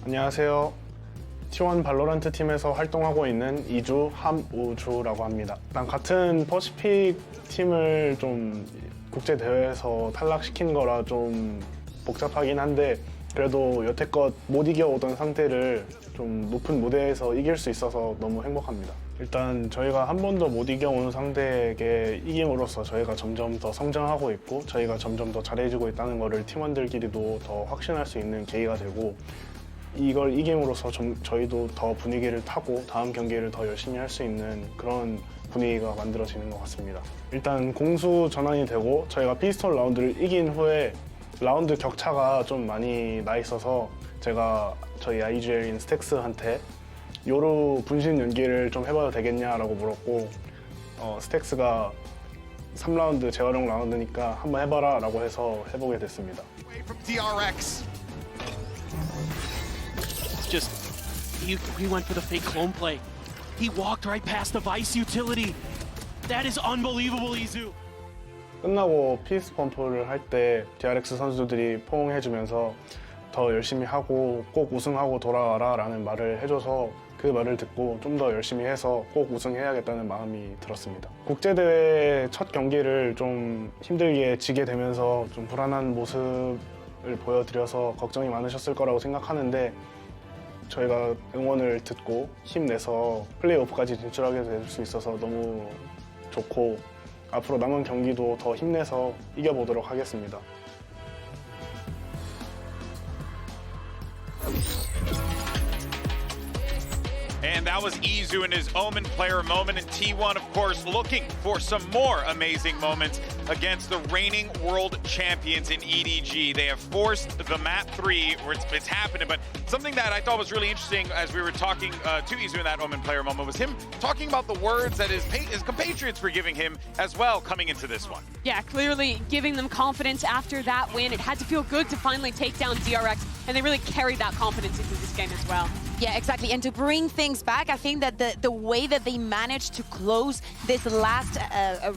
안녕하세요. T1 발로란트 팀에서 활동하고 있는 이주 함우주라고 합니다. 일단 같은 퍼시픽 팀을 좀 국제대회에서 탈락시킨 거라 좀 복잡하긴 한데 그래도 여태껏 못 이겨오던 상대를 좀 높은 무대에서 이길 수 있어서 너무 행복합니다. 일단 저희가 한 번도 못 이겨온 상대에게 이김으로써 저희가 점점 더 성장하고 있고 저희가 점점 더 잘해지고 있다는 것을 팀원들끼리도 더 확신할 수 있는 계기가 되고 이걸 이김으로써 저희도 더 분위기를 타고 다음 경기를 더 열심히 할 수 있는 그런 분위기가 만들어지는 것 같습니다. 일단 공수 전환이 되고 저희가 피스톨 라운드를 이긴 후에 라운드 격차가 좀 많이 나 있어서 제가 저희 IGL인 스택스한테 요루 분신 연기를 좀 해봐도 되겠냐라고 물었고 스택스가 3라운드 재활용 라운드니까 한번 해봐라 라고 해서 해보게 됐습니다. Just he went for the fake clone play. He walked right past the Vice utility. That is unbelievable, Izu. 끝나고 피스 펌프를 할 때 DRX 선수들이 포옹해주면서 더 열심히 하고 꼭 우승하고 돌아와라 라는 말을 해줘서 그 말을 듣고 좀 더 열심히 해서 꼭 우승해야겠다는 마음이 들었습니다. 국제대회 첫 경기를 좀 힘들게 지게 되면서 좀 불안한 모습을 보여드려서 걱정이 많으셨을 거라고 생각하는데 저희가 응원을 듣고 힘내서 플레이오프까지 진출하게 될 수 있어서 너무 좋고 앞으로 남은 경기도 더 힘내서 이겨보도록 하겠습니다. And that was Izu in his Omen player moment, and T1, of course, looking for some more amazing moments against the reigning world champions in EDG. They have forced the map 3 where it's happening, but something that I thought was really interesting as we were talking to Izu in that Omen player moment was him talking about the words that his compatriots were giving him as well coming into this one. Yeah, clearly giving them confidence after that win. It had to feel good to finally take down DRX, and they really carried that confidence into this game as well. Yeah, exactly. And to bring things back, I think that the way that they managed to close this last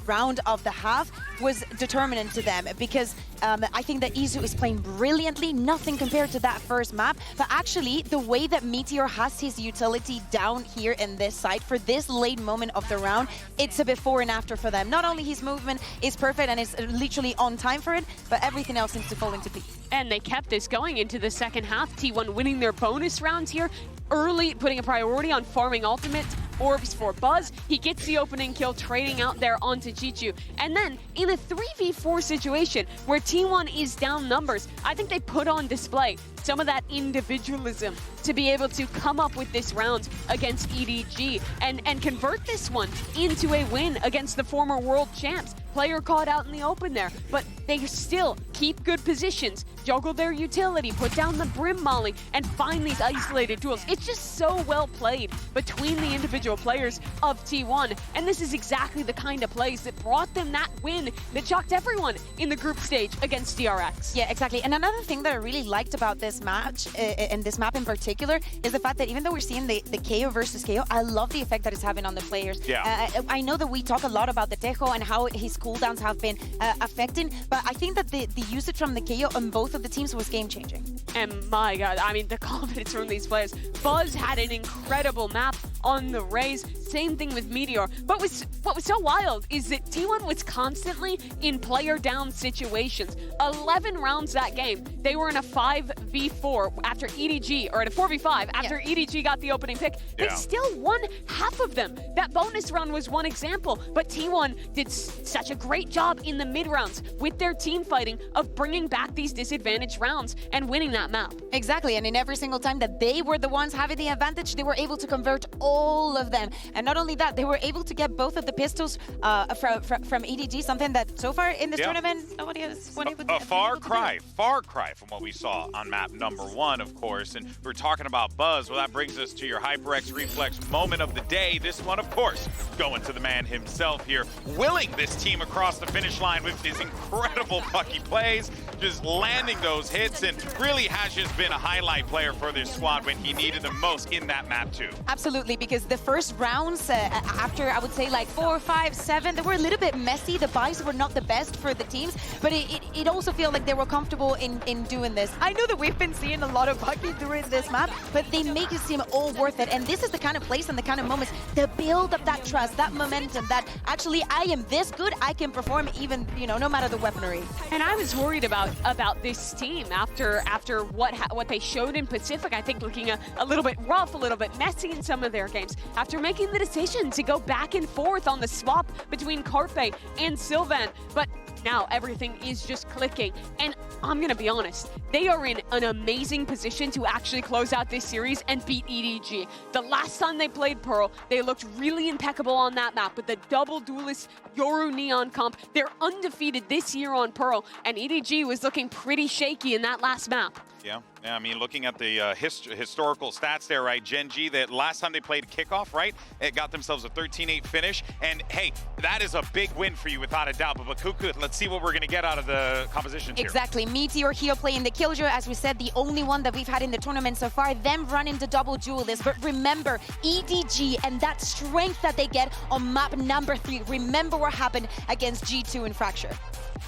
round of the half was determinant to them because I think that Izu is playing brilliantly, nothing compared to that first map. But actually, the way that Meteor has his utility down here in this side for this late moment of the round, it's a before and after for them. Not only his movement is perfect and is literally on time for it, but everything else seems to fall into place. And they kept this going into the second half. T1 winning their bonus rounds here early, putting a priority on farming ultimate orbs for Buzz. He gets the opening kill, trading out there onto Chichu. And then in a 3v4 situation where T1 is down numbers, I think they put on display some of that individualism to be able to come up with this round against EDG and convert this one into a win against the former world champs. Player caught out in the open there, but they still keep good positions, juggle their utility, put down the Brim Molly, and find these isolated duels. It's just so well played between the individual players of T1, and this is exactly the kind of plays that brought them that win that shocked everyone in the group stage against DRX. Yeah, exactly. And another thing that I really liked about this match, and this map in particular, is the fact that even though we're seeing the KO versus KO, I love the effect that it's having on the players. Yeah. I know that we talk a lot about the Tejo and how his cooldowns have been affecting, but I think that the usage from the KO on both of the teams was game-changing. And my god, I mean, the confidence from these players. Buzz had an incredible map on the Rays. Same thing with Meteor. But what was so wild is that T1 was constantly in player down situations. 11 rounds that game. They were in a 5v4 after EDG, or in a 4v5 after EDG got the opening pick. They still won half of them. That bonus round was one example, but T1 did such a great job in the mid rounds with their team fighting of bringing back these disadvantaged rounds and winning that map. Exactly, and in every single time that they were the ones having the advantage, they were able to convert all of them. And not only that, they were able to get both of the pistols from EDG, something that so far in this tournament, nobody has been able to do. A far cry from what we saw on map number 1, of course. And we're talking about Buzz. Well, that brings us to your HyperX Reflex moment of the day. This one, of course, going to the man himself here, willing this team across the finish line with his incredible pucky plays. just landing those hits, and really has just been a highlight player for this squad when he needed them most in that map too. Absolutely, because the first rounds, after I would say like 4, 5, 7, they were a little bit messy. The buys were not the best for the teams, but it also feels like they were comfortable in doing this. I know that we've been seeing a lot of Bucky during this map, but they make it seem all worth it. And this is the kind of place and the kind of moments that build up that trust, that momentum, that actually I am this good, I can perform even, you know, no matter the weaponry. And I was worried about this team after what they showed in Pacific. I think looking a little bit rough, a little bit messy in some of their games. After making the decision to go back and forth on the swap between Carpe and Sylvan, but now everything is just clicking. And I'm gonna be honest, they are in an amazing position to actually close out this series and beat EDG. The last time they played Pearl, they looked really impeccable on that map with the double duelist Yoru Neon comp. They're undefeated this year on Pearl, and EDG was looking pretty shaky in that last map. Yeah, I mean, looking at the historical stats there, right? Gen G, that last time they played kickoff, right? It got themselves a 13-8 finish. And hey, that is a big win for you without a doubt. But Bakuku, let's see what we're going to get out of the composition here. Exactly. Meteor Heel playing the Killjoy, as we said, the only one that we've had in the tournament so far. Them running the double duelist. But remember, EDG and that strength that they get on map number 3. Remember what happened against G2 in Fracture.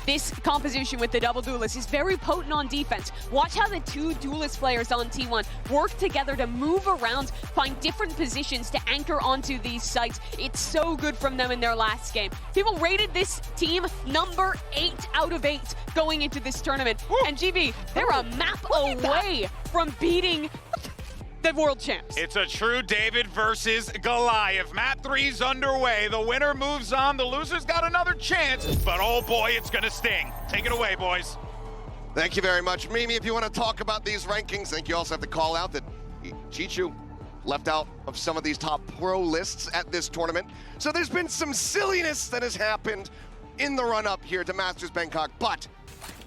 This composition with the double duelist is very potent on defense. Watch how the two duelist players on T1 work together to move around, find different positions to anchor onto these sites. It's so good from them in their last game. People rated this team number 8 out of 8 going into this tournament. Woo! And GB, they're a map away from beating the world champs. It's a true David versus Goliath. Map 3's underway. The winner moves on. The loser's got another chance, but oh boy, it's gonna sting. Take it away, boys. Thank you very much. Mimi, if you want to talk about these rankings, I think you also have to call out that Chichu left out of some of these top pro lists at this tournament. So there's been some silliness that has happened in the run-up here to Masters Bangkok, but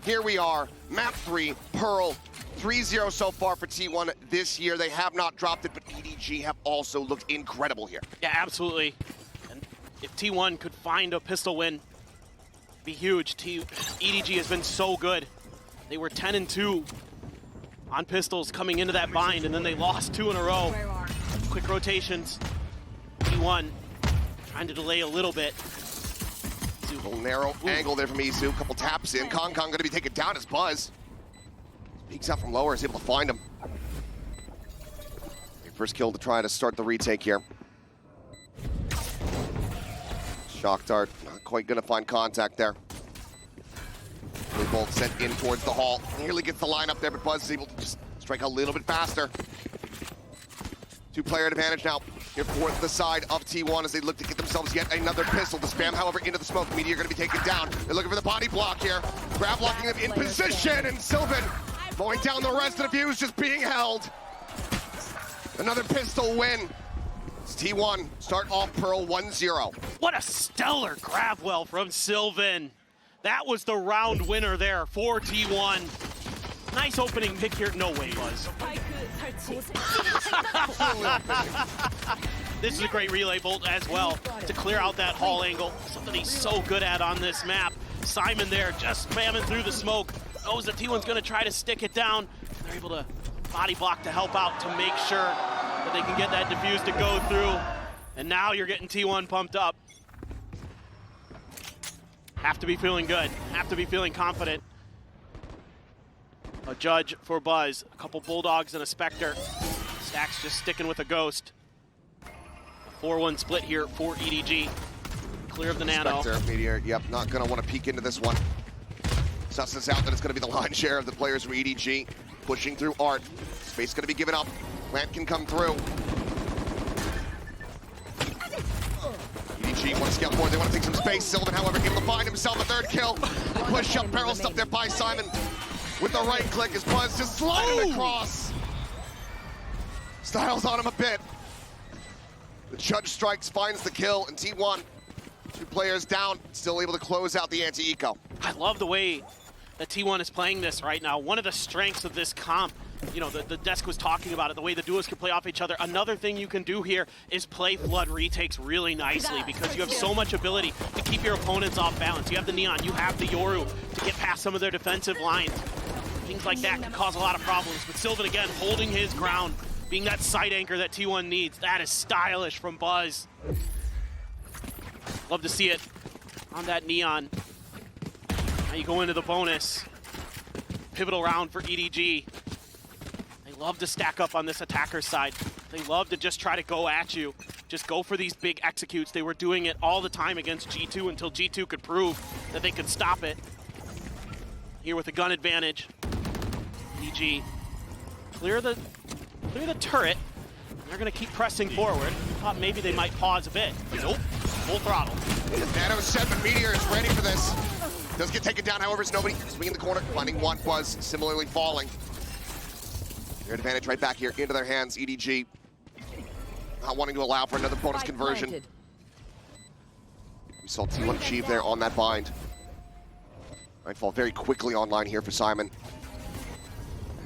here we are, map 3, Pearl, 3-0 so far for T1 this year. They have not dropped it, but EDG have also looked incredible here. Yeah, absolutely. And if T1 could find a pistol win, it'd be huge. EDG has been so good. They were 10-2 on pistols coming into that bind, and then they lost 2 in a row. Quick rotations. T1 trying to delay a little bit. A little narrow angle there from Izu. Couple taps in. Kong gonna be taken down as Buzz. Peeks out from lower, is able to find him. First kill to try to start the retake here. Shock dart, not quite gonna find contact there. Blue bolt sent in towards the hall. Nearly gets the line up there, but Buzz is able to just strike a little bit faster. 2-player advantage now here for the side of T1 as they look to get themselves yet another pistol. The spam, however, into the smoke. Meteor going to be taken down. They're looking for the body block here. Grab locking them in position, and Sylvan going down the rest of the views, just being held. Another pistol win. It's T1 start off Pearl 1-0. What a stellar grab well from Sylvan. That was the round winner there for T1. Nice opening pick here. No way, Buzz. This is a great relay bolt as well to clear out that hall angle. Something he's so good at on this map. Simon there just spamming through the smoke. Knows that T1's going to try to stick it down. They're able to body block to help out to make sure that they can get that defuse to go through. And now you're getting T1 pumped up. Have to be feeling good. Have to be feeling confident. A judge for Buzz. A couple Bulldogs and a Spectre. Stacks just sticking with a Ghost. A 4-1 split here for EDG. Clear of the Nano. Spectre, Meteor, yep, not going to want to peek into this one. Susses out that it's going to be the lion's share of the players from EDG. Pushing through Art. Space going to be given up. Plant can come through. EDG wants to get more. They want to take some space. Sylvan, however, able to find himself a third kill. Push up, barrel stuff there by Simon. With the right click as Buzz just sliding across. Styles on him a bit. The Judge strikes, finds the kill, and T1, 2 players down, still able to close out the anti-eco. I love the way that T1 is playing this right now. One of the strengths of this comp, you know, the desk was talking about it, the way the duos can play off each other. Another thing you can do here is play flood retakes really nicely because you have so much ability to keep your opponents off balance. You have the Neon, you have the Yoru to get past some of their defensive lines. Things like that can cause a lot of problems. But Sylvan, again, holding his ground, being that side anchor that T1 needs. That is stylish from Buzz. Love to see it on that Neon. Now you go into the bonus. Pivotal round for EDG. They love to stack up on this attacker side. They love to just try to go at you. Just go for these big executes. They were doing it all the time against G2 until G2 could prove that they could stop it. Here with a gun advantage. EDG clear the turret. They're gonna keep pressing forward. Thought maybe they might pause a bit. Nope, full throttle. Nano set, but Meteor is ready for this. Does get taken down, however, it's nobody. Swinging the corner, finding one. Buzz similarly falling. Their advantage right back here into their hands. EDG not wanting to allow for another bonus conversion. We saw T1 achieve there on that bind. Nightfall very quickly online here for Simon.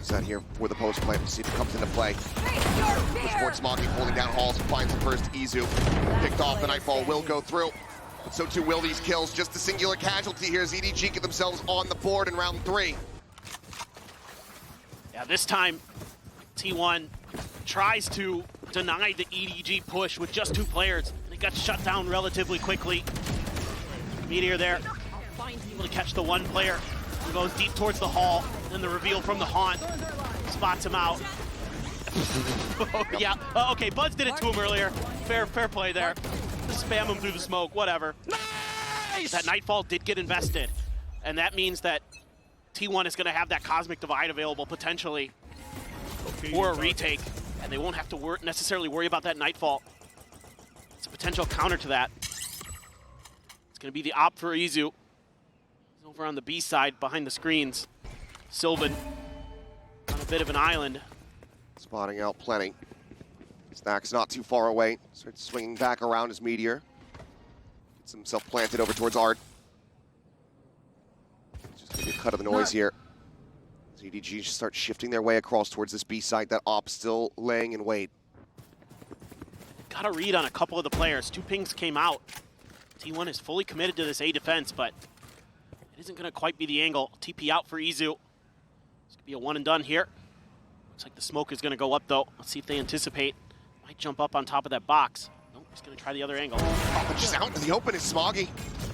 Is that here for the post play? See if it comes into play. Sports Smoggy holding down Halls, finds the first Izu. Picked off, the Nightfall will go through. But so too will these kills. Just a singular casualty here as EDG get themselves on the board in round 3. Yeah, this time T1 tries to deny the EDG push with just 2 players. They got shut down relatively quickly. Meteor there, able to catch the 1 player who goes deep towards the hall. Then the reveal from the haunt spots him out. Oh, yeah, okay, Buzz did it to him earlier. Fair play there. Just spam him through the smoke, whatever. Nice! That Nightfall did get invested, and that means that T1 is going to have that Cosmic Divide available potentially for a retake, and they won't have to necessarily worry about that Nightfall. It's a potential counter to that. It's going to be the op for Izu. He's over on the B side behind the screens. Sylvan on a bit of an island. Spotting out plenty. Snack's not too far away. Starts swinging back around his Meteor. Gets himself planted over towards Art. Just gonna be a cut of the noise here. As EDG start shifting their way across towards this B site. That op still laying in wait. Got a read on a couple of the players. 2 pings came out. T1 is fully committed to this A defense, but it isn't gonna quite be the angle. TP out for Izu. It's gonna be a 1 and done here. Looks like the smoke is gonna go up though. Let's see if they anticipate. Might jump up on top of that box. Nope, he's gonna try the other angle. Oh, but just out into the open is Smoggy.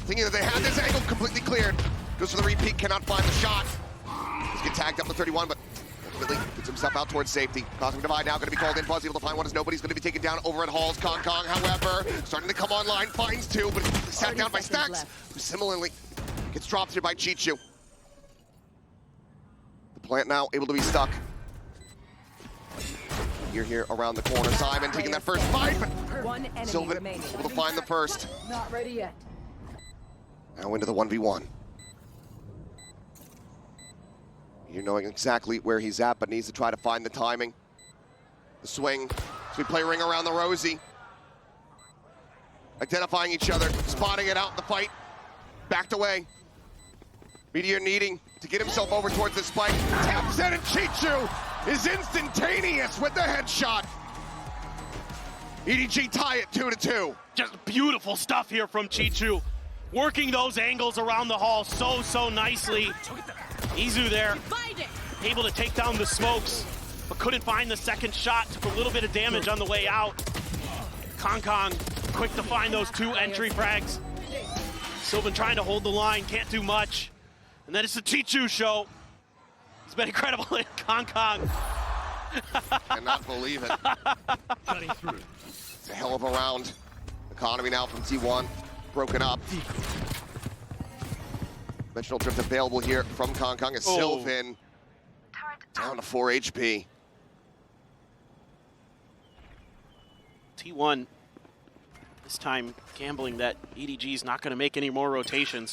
Thinking that they had this angle completely cleared. Goes for the repeat, cannot find the shot. He's get tagged up to 31, but ultimately gets himself out towards safety. Cosmic Divide now gonna be called in. Buzz able to find one as nobody's gonna be taken down over at Halls. Kong, however, starting to come online, finds 2, but he's sat down by Stacks, who similarly gets dropped here by Chichu. The plant now able to be stuck. You're here around the corner. Simon taking that first fight, but Sylvan able to find the first. Not ready yet. Now into the 1v1. You're knowing exactly where he's at, but needs to try to find the timing. The swing. So we play ring around the Rosie. Identifying each other, spotting it out in the fight. Backed away. Meteor needing to get himself over towards the spike. Taps in and Chichu is instantaneous with the headshot. EDG tie it 2-2. Just beautiful stuff here from Chichu. Working those angles around the hall so nicely. Izu there, able to take down the smokes, but couldn't find the second shot. Took a little bit of damage on the way out. Kong, quick to find those 2 entry frags. Sylvan trying to hold the line, can't do much. And then it's the Chichu show. It's been incredible in Kong. Cannot believe it. It's a hell of a round. Economy now from T1, broken up. Dimensional drift available here from Kong as Sylvan down to 4 HP. T1 this time gambling that EDG is not going to make any more rotations.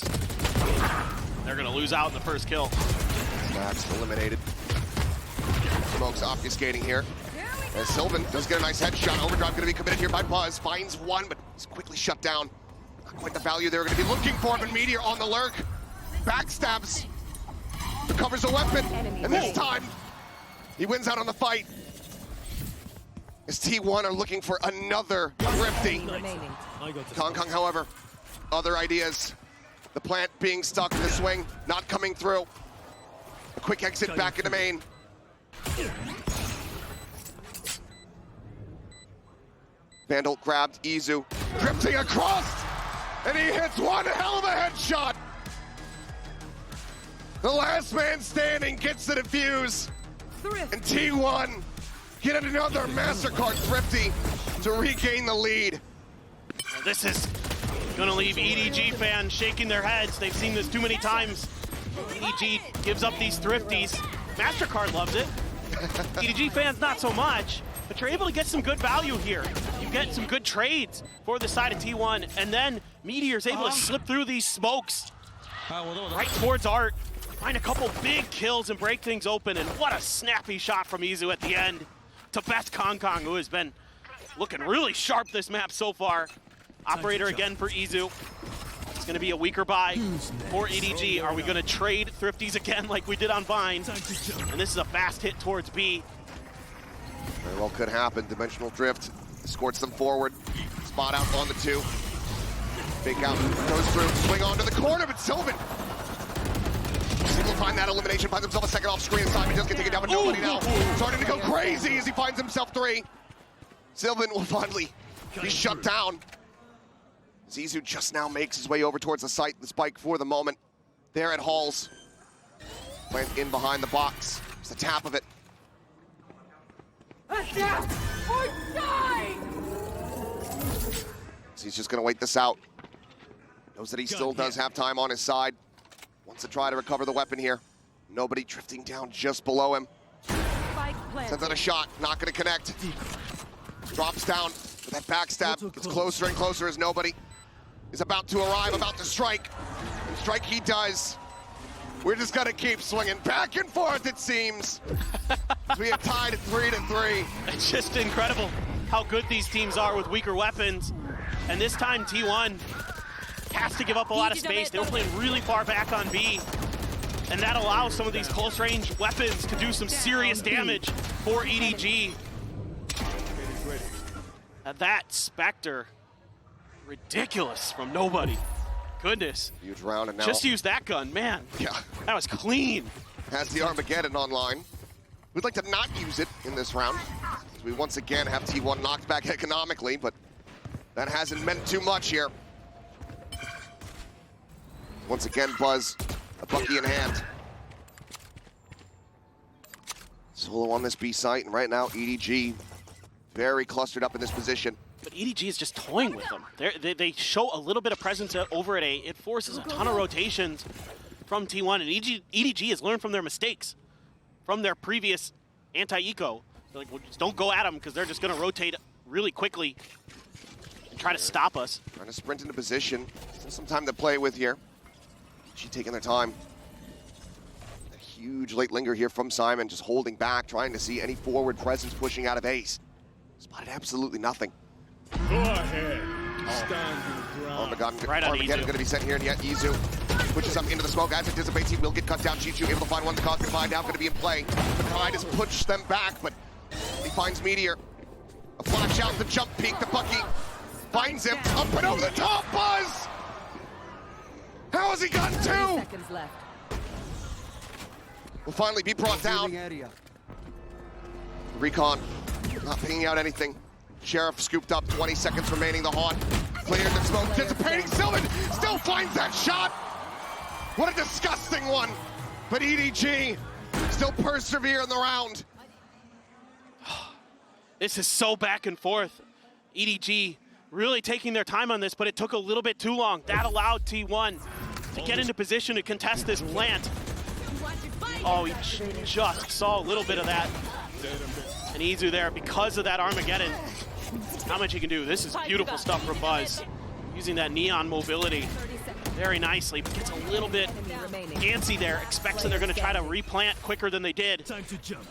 They're going to lose out in the first kill. Max eliminated. Smoke's obfuscating here. As Sylvan does get a nice headshot. Overdrive going to be committed here by Buzz. Finds 1, but it's quickly shut down. Not quite the value they're going to be looking for, but Meteor on the lurk. Backstabs recovers a weapon, and this time, he wins out on the fight. As T1 are looking for another thrifty. Kong, however, other ideas. The plant being stuck in the swing, not coming through. A quick exit back into main. Vandal grabbed Izu, drifting across, and he hits one hell of a headshot. The last man standing gets the defuse, and T1 get another MasterCard thrifty to regain the lead. This is gonna leave EDG fans shaking their heads. They've seen this too many times. EDG gives up these thrifties. MasterCard loves it. EDG fans not so much, but you're able to get some good value here. You get some good trades for the side of T1, and then Meteor's able to slip through these smokes right towards Art, find a couple big kills and break things open, and what a snappy shot from Izu at the end to Best Kong, who has been looking really sharp this map so far. Operator again for Izu. It's going to be a weaker buy for EDG. Are we going to trade thrifties again like we did on Vine? And this is a fast hit towards B. Very well could happen. Dimensional drift escorts them forward. Spot out on the 2. Fake out, goes through, swing onto the corner, but Sylvan simplifying that elimination, finds himself a second off screen. Simon just get taken down, but nobody now. Starting to go crazy as he finds himself 3. Sylvan will finally be shut down. Izu just now makes his way over towards the site, the spike for the moment. There at Halls. Plant in behind the box. It's the tap of it. Adapt or die! So he's just gonna wait this out. Knows that he still does have time on his side. Wants to try to recover the weapon here. Nobody drifting down just below him. Sends out a shot, not gonna connect. Drops down with that backstab. Gets closer and closer as nobody is about to arrive, about to strike. And strike he does. We're just gonna keep swinging back and forth, it seems. We have tied at 3-3. It's just incredible how good these teams are with weaker weapons. And this time T1 has to give up a lot of space. They were playing really far back on B. And that allows some of these close range weapons to do some serious damage for EDG. That Spectre, ridiculous from nobody. Goodness. Huge round and now. Just use that gun, man. Yeah. That was clean. Has the Armageddon online. We'd like to not use it in this round. We once again have T1 knocked back economically, but that hasn't meant too much here. Once again, Buzz, a Bucky in hand. Solo on this B site, and right now EDG very clustered up in this position. But EDG is just toying with them. They show a little bit of presence over at A. It forces a ton of rotations from T1, and EDG has learned from their mistakes, from their previous anti-eco. They're like, well, just don't go at them because they're just going to rotate really quickly and try to stop us. Trying to sprint into position. Still some time to play with here. She taking their time. A huge late linger here from Simon, just holding back, trying to see any forward presence pushing out of Ace. Spotted absolutely nothing. Go ahead. Stand your ground. Armageddon going to be sent here, and yet Izu pushes up into the smoke. As it dissipates, he will get cut down. Chichu able to find one. The cause combined now going to be in play. The Tide has pushed them back, but he finds Meteor. A flash out, the jump peek, the Bucky finds him. Up and over the top, Buzz! How has he gotten 2? Seconds left. Will finally be brought down. Recon not pinging out anything. Sheriff scooped up, 20 seconds remaining. The Haunt cleared the smoke, dissipating. Sylvan still finds that shot. What a disgusting one. But EDG still persevere in the round. This is so back and forth. EDG really taking their time on this, but it took a little bit too long. That allowed T1 to get into position to contest this plant. Oh, he just saw a little bit of that. And Izu there because of that Armageddon. How much he can do. This is beautiful stuff from Buzz. Using that neon mobility very nicely, but gets a little bit antsy there. Expects that they're going to try to replant quicker than they did. Time to jump.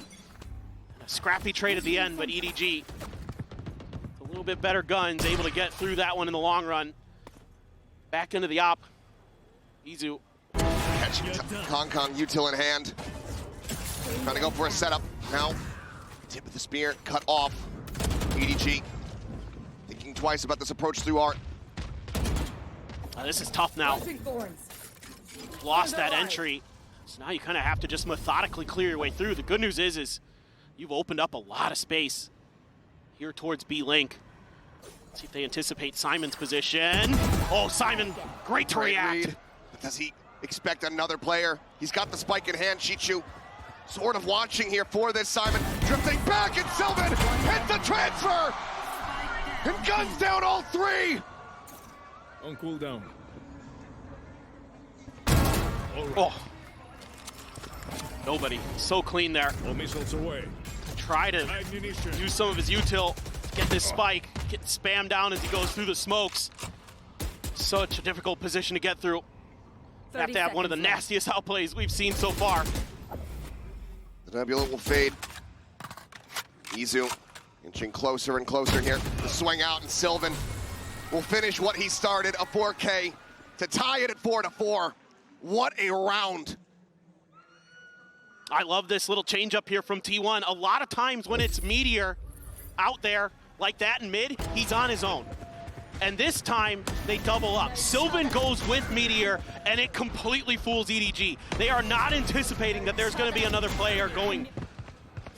A scrappy trade at the end, but EDG, a little bit better guns, able to get through that one in the long run. Back into the op. Izu. match. Kong util in hand. Trying to go for a setup. Now, tip of the spear, cut off. EDG thinking twice about this approach through art. This is tough now. Thorns. Lost that entry. So now you kind of have to just methodically clear your way through. The good news is you've opened up a lot of space here towards B-Link. See if they anticipate Simon's position. Oh, Simon, great to react. Read. But does he expect another player? He's got the spike in hand. Chichu sort of watching here for this. Simon drifting back, and Sylvan hits the transfer and guns down all three. On cooldown. Oh, nobody. So clean there. All missiles away. Try to Ammunition. use some of his util to get this spike, get spammed down as he goes through the smokes. Such a difficult position to get through. Have to have one of the nastiest outplays we've seen so far. The Nebula will fade. Izu inching closer and closer here. The swing out, and Sylvan will finish what he started, a 4K, to tie it at 4-4. What a round. I love this little change up here from T1. A lot of times when it's Meteor out there like that in mid, he's on his own. And this time they double up. Sylvan goes with Meteor and it completely fools EDG. They are not anticipating that there's gonna be another player going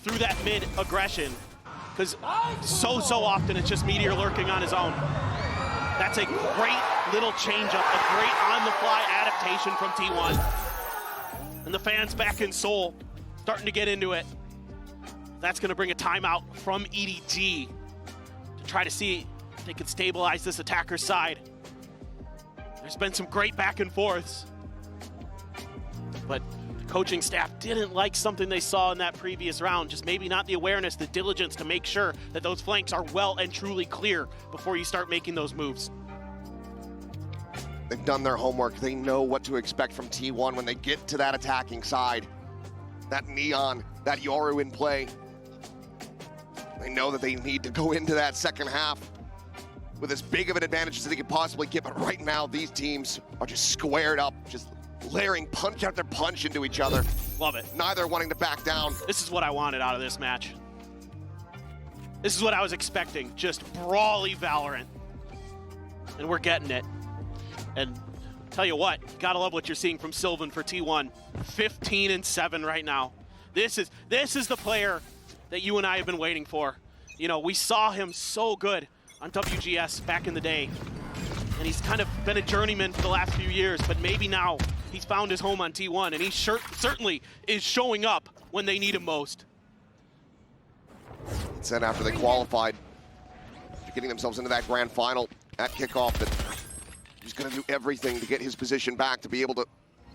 through that mid aggression, because so often it's just Meteor lurking on his own. That's a great little change up, a great on-the-fly adaptation from T1. And the fans back in Seoul starting to get into it. That's gonna bring a timeout from EDG to try to see if they can stabilize this attacker's side. There's been some great back and forths, but the coaching staff didn't like something they saw in that previous round. Just maybe not the awareness, the diligence to make sure that those flanks are well and truly clear before you start making those moves. They've done their homework. They know what to expect from T1 when they get to that attacking side. That Neon, that Yoru in play. They know that they need to go into that second half with as big of an advantage as they could possibly get, but right now these teams are just squared up, just layering punch after punch into each other. Love it. Neither wanting to back down. This is what I wanted out of this match. This is what I was expecting, just brawly Valorant. And we're getting it. And tell you what, gotta love what you're seeing from Sylvan for T1. 15-7 right now. This is the player that you and I have been waiting for. You know, we saw him so good on WGS back in the day, and he's kind of been a journeyman for the last few years, but maybe now he's found his home on T1, and he certainly is showing up when they need him most. It said after they qualified, getting themselves into that grand final at kickoff, that he's going to do everything to get his position back to be able to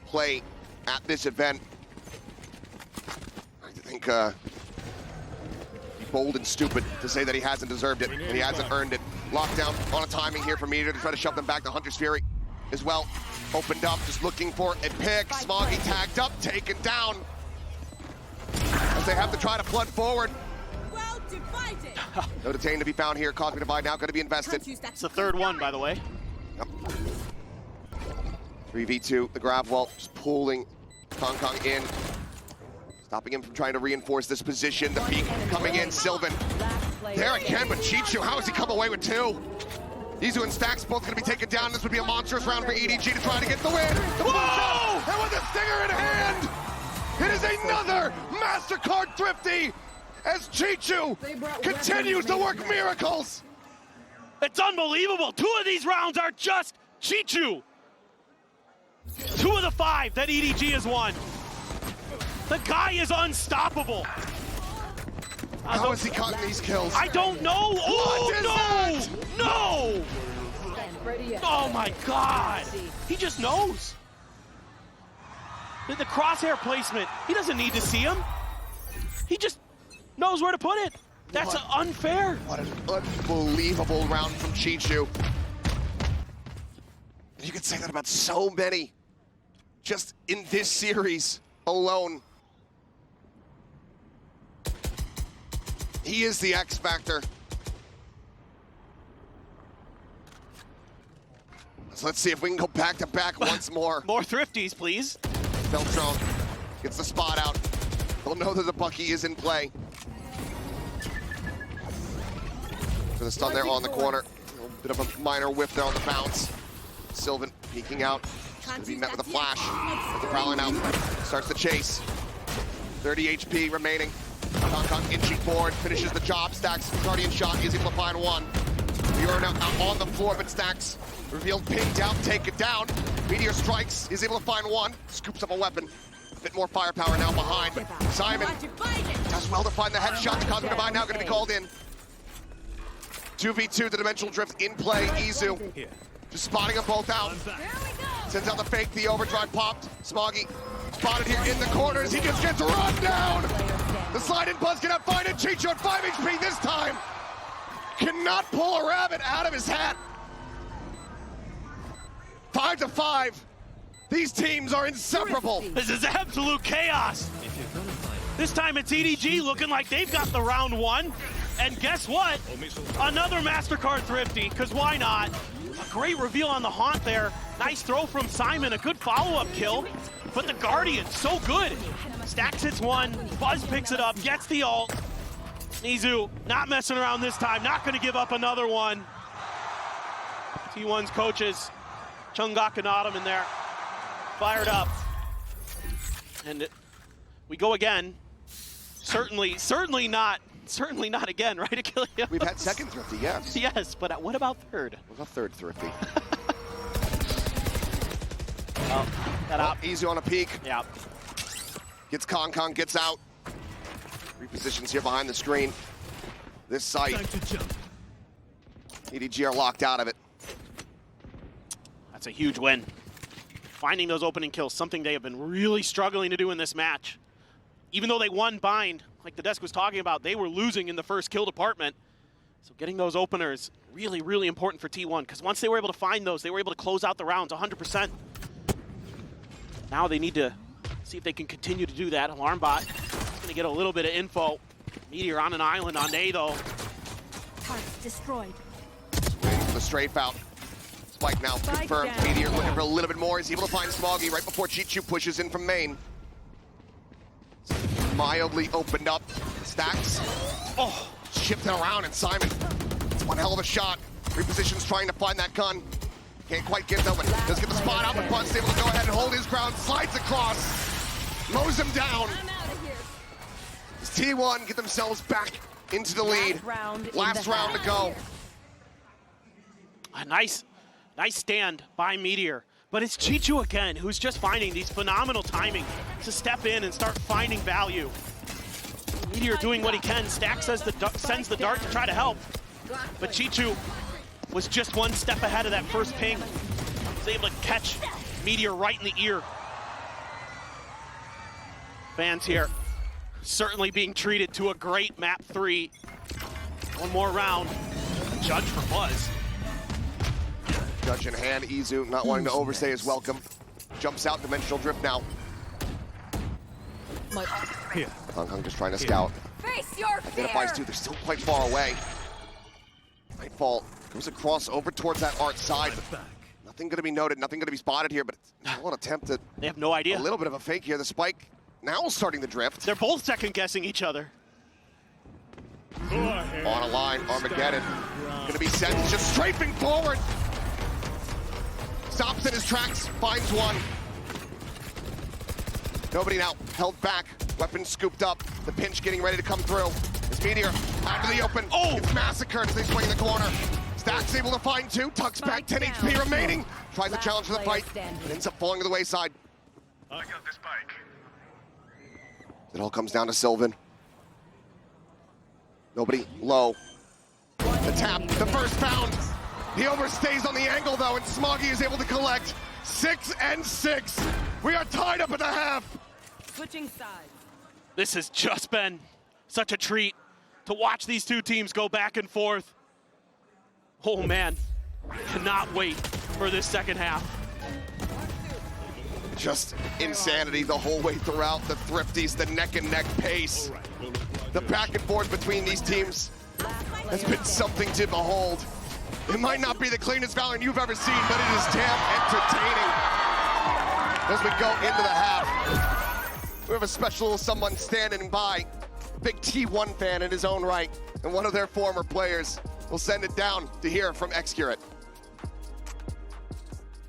play at this event. I think bold and stupid to say that he hasn't deserved it and he hasn't earned it. Lockdown on a timing here for Meteor to try to shove them back. The Hunter's Fury as well opened up, just looking for a pick. Smoggy tagged up, taken down as they have to try to flood forward. Well divided. No detain to be found here. Cosmic Divide now going to be invested. It's the third one, by the way. Yep. 3v2, the grab wall just pulling Kong in. Stopping him from trying to reinforce this position. The peek coming in, Sylvan. There again, but Chichu, how has he come away with two? Izu and Stacks both going to be taken down. This would be a monstrous round for EDG to try to get the win. The shot, and with the stinger in hand, it is another MasterCard Thrifty as Chichu continues to work miracles. It's unbelievable. 2 of these rounds are just Chichu. 2 of the 5 that EDG has won. The guy is unstoppable. How is he cutting these kills? I don't know. Oh, no! Oh my God. He just knows. The crosshair placement, he doesn't need to see him. He just knows where to put it. That's unfair. What an unbelievable round from Chichu. You could say that about so many just in this series alone. He is the X factor. So let's see if we can go back to back once more. More thrifties, please. Beltron gets the spot out. They'll know that the Bucky is in play. For the stun there on the corner. A little bit of a minor whiff there on the bounce. Sylvan peeking out. Gonna be met with a flash. With the prowling out. Starts the chase. 30 HP remaining. Kong inching forward, finishes the job. Stacks Guardian shot, is able to find one. You're now on the floor, but Stacks revealed, pinned out, take it down. Meteor strikes, is able to find one. Scoops up a weapon. A bit more firepower now behind, but Simon does well to find the headshots. Cosmic Divine now going to be called in. 2v2, the Dimensional Drift in play. Izu just spotting them both out. Sends out the fake, the overdrive popped. Smoggy spotted here in the corners. He just gets run down. The slide-in buzz cannot find it. Chicho at 5 HP this time. Cannot pull a rabbit out of his hat. 5-5. These teams are inseparable. This is absolute chaos. This time it's EDG looking like they've got the round one. And guess what? Another MasterCard Thrifty, because why not? A great reveal on the haunt there. Nice throw from Simon, a good follow-up kill. But the Guardian, so good. Stacks hits one, Buzz picks it up, gets the ult. Nizu not messing around this time, not gonna give up another one. T1's coaches, Chungak and Autumn in there, fired up. And we go again. Certainly not again, right, Achilles? We've had second Thrifty, yes. Yes, but what about third? What about third Thrifty? That up. Easy on a peek. Yeah. Gets Kong, gets out. Repositions here behind the screen. This site. EDG are locked out of it. That's a huge win. Finding those opening kills, something they have been really struggling to do in this match. Even though they won bind, like the desk was talking about, they were losing in the first kill department. So getting those openers, really, really important for T1, because once they were able to find those, they were able to close out the rounds 100%. Now they need to see if they can continue to do that. Alarmbot is going to get a little bit of info. Meteor on an island on A, though. Targets destroyed. Waiting for the strafe out. Spike now confirmed. Down. Meteor looking for a little bit more. He's able to find Smoggy right before Chichu pushes in from main. Mildly opened up. Stacks. Oh, shifting around, and Simon. It's one hell of a shot. Repositions trying to find that gun. Can't quite get that one. Does get the spot out, but Buzz is able to go ahead and hold his ground. Slides across. Mows him down. I'm out of here. Does T1 get themselves back into the lead? Last round to go. A nice stand by Meteor. But it's Chichu again, who's just finding these phenomenal timing to step in and start finding value. Meteor doing what he can. Stack sends the dart to try to help. But Chichu was just one step ahead of that first ping. Was able to catch Meteor right in the ear. Fans here certainly being treated to a great map 3. One more round. Judge for Buzz. Judge in hand, Izu not wanting to overstay his welcome. Jumps out, Dimensional Drift now. Kong just trying to scout. Face your Identifies two, they're still quite far away. Nightfall goes across over towards that art side. But nothing gonna be noted, nothing gonna be spotted here, but it's an attempt at They have no idea. a little bit of a fake here. The spike now starting the drift. They're both second guessing each other. On a line, Armageddon. Gonna be sent, just strafing forward. Stops in his tracks, finds one. Nobody now held back. Weapon scooped up. The pinch getting ready to come through. This Meteor out to the open. Oh! It's massacred as they swing in the corner. Stacks able to find two. Tucks back, 10 HP remaining. Tries to challenge for the fight. Ends up falling to the wayside. I got this bike. It all comes down to Sylvan. Nobody low. The tap, the first found. He overstays on the angle though, and Smoggy is able to collect 6 and 6. We are tied up at the half. Switching sides. This has just been such a treat to watch these two teams go back and forth. Oh man, cannot wait for this second half. Just insanity the whole way throughout. The Thrifties, the neck and neck pace. The back and forth between these teams has been something to behold. It might not be the cleanest Valorant you've ever seen, but it is damn entertaining as we go into the half. We have a special someone standing by, big T1 fan in his own right, and one of their former players. We'll send it down to hear from Excurate.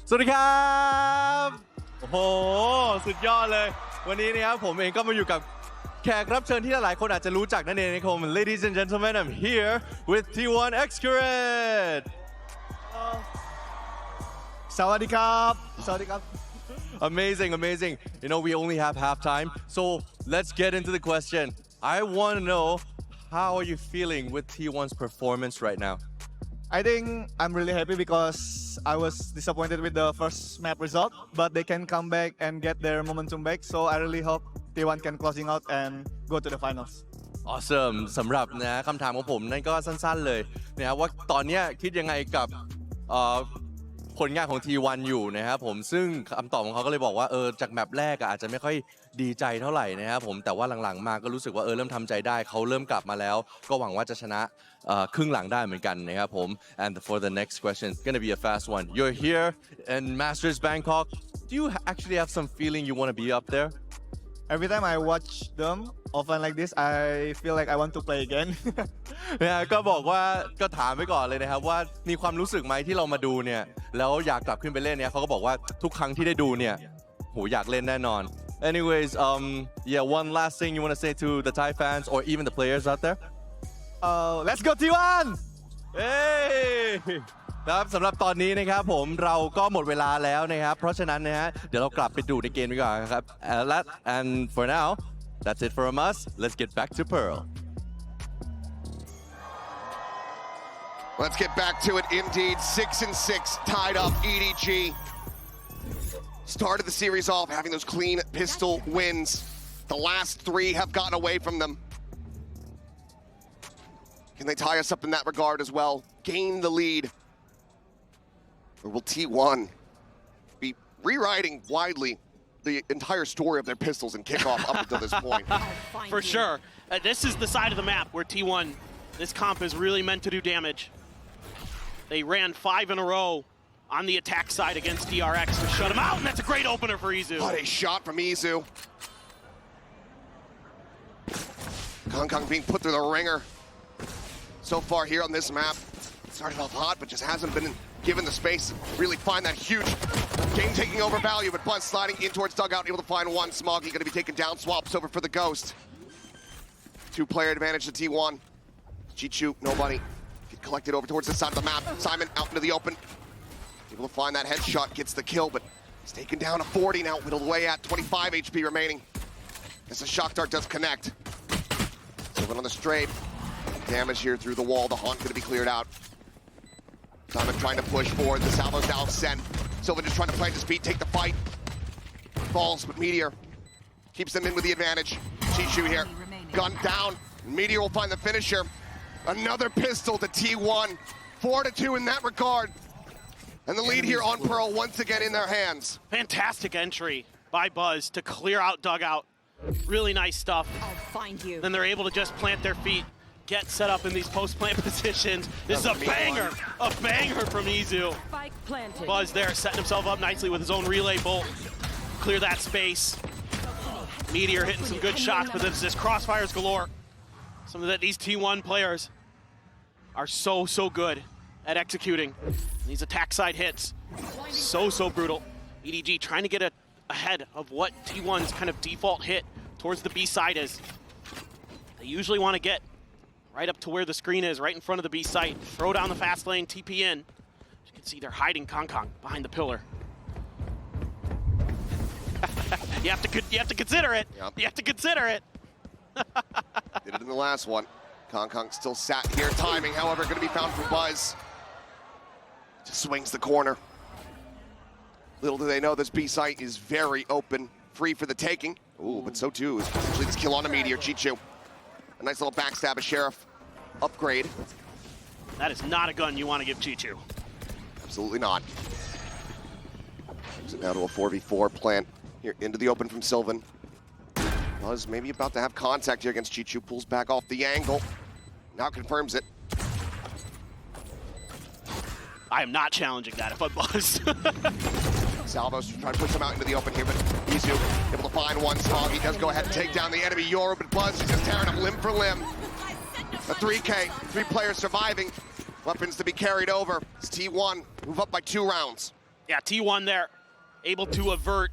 สวัสดีครับโอ้โหสุดยอดเลยวันนี้นะครับผมเองก็มาอยู่กับแขกรับเชิญที่หลายๆคนอาจจะรู้จักนั่นเองนะครับ Ladies and gentlemen, I'm here with T1 Excurate สวัสดีครับสวัสดีครับ Amazing, amazing. You know, we only have half time, so let's get into the question. I want to know, how are you feeling with T1's performance right now? I think I'm really happy because I was disappointed with the first map result, but they can come back and get their momentum back. So I really hope T1 can closing out and go to the finals. Awesome สำหรับนะคำถามของผมนั่นก็สั้นๆเลยนะครับว่าตอนนี้คิดยังไงกับผลงานของ T1 อยู่นะครับผมซึ่งคำตอบของเขาก็เลยบอกว่าจากแมปแรกอาจจะไม่ค่อยดีใจเท่าไหร่นะครับผมแต่ว่าหลังๆมาก็รู้สึกว่าเริ่มทำใจได้เขาเริ่มกลับมาแล้วก็หวังว่าจะชนะครึ่งหลังได้เหมือนกันนะครับผม and for the next question it's gonna be a fast one you're here in Masters Bangkok do you actually have some feeling you want to be up there Every time I watch them often like this, I feel like I want to play again. นะก็บอกว่าก็ถามไว้ก่อนเลยนะครับว่ามีความรู้สึกไหมที่เรามาดูเนี่ยแล้วอยากกลับขึ้นไปเล่นเนี่ยเขาก็บอกว่าทุกครั้งที่ได้ดูเนี่ยโหอยากเล่นแน่นอน Anyways yeah one last thing you want to say to the Thai fans or even the players out there Let's go T1 เฮ้ครับสำหรับตอนนี้นะครับผมเราก็หมดเวลาแล้วนะครับเพราะฉะนั้นนะฮะเดี๋ยวเรากลับไปดูในเกมดีกว่าครับ and for now that's it from us let's get back to Pearl Let's get back to it indeed. 6-6 tied up. EDG started the series off having those clean pistol wins. The last three have gotten away from them. Can they tie us up in that regard as well? Gain the lead. Or will T1 be rewriting widely the entire story of their pistols and kickoff up until this point? For sure. This is the side of the map where T1, this comp is really meant to do damage. They ran 5 in a row on the attack side against DRX to shut him out, and that's a great opener for Izu. What a shot from Izu. Kong being put through the ringer. So far here on this map, started off hot, but just hasn't been given the space to really find that huge game taking over value, but Buzz sliding in towards dugout, able to find one. Smoggy gonna be taken down, swaps over for the Ghost. 2-player advantage to T1. Chichu, nobody. Get collected over towards the side of the map. Simon out into the open. Able to find that headshot, gets the kill, but he's taken down to 40 now, whittled away at 25 HP remaining. As the shock dart does connect. Sylvan on the straight. Damage here through the wall, the haunt gonna be cleared out. Simon trying to push forward, the salvo's now sent. Sylvan just trying to plant his feet, take the fight. Falls, but Meteor keeps them in with the advantage. Chichu here, gun down. Meteor will find the finisher. Another pistol to T1. 4-2 in that regard. And the lead here on Pearl once again in their hands. Fantastic entry by Buzz to clear out dugout. Really nice stuff. I'll find you. Then they're able to just plant their feet, get set up in these post-plant positions. This is a banger from Izu. Spike planted. Buzz there setting himself up nicely with his own relay bolt. Clear that space. Meteor hitting some good shots, but this crossfires galore. Some of that these T1 players are so good at executing these attack side hits. So brutal. EDG trying to get ahead of what T1's kind of default hit towards the B side is. They usually want to get right up to where the screen is, right in front of the B site. Throw down the fast lane, TP in. You can see they're hiding Kong behind the pillar. you have to consider it. Yep. You have to consider it. Did it in the last one. Kong still sat here. Timing, however, going to be found for Buzz. Just swings the corner. Little do they know this B site is very open, free for the taking. Ooh, but so too is potentially this kill on a Meteor. Chichu. A nice little backstab of Sheriff. Upgrade. That is not a gun you want to give Chichu. Absolutely not. Moves it now to a 4v4 plant. Here into the open from Sylvan. Buzz maybe about to have contact here against Chichu. Pulls back off the angle. Now confirms it. I am not challenging that if I'm Buzz. Salvo's trying to push him out into the open here, but Izu able to find one. Smoggy does go ahead and take down the enemy Yoru, but Buzz is just tearing him limb for limb. A 3K, 3 players surviving. Weapons to be carried over. It's T1, move up by 2 rounds. Yeah, T1 there, able to avert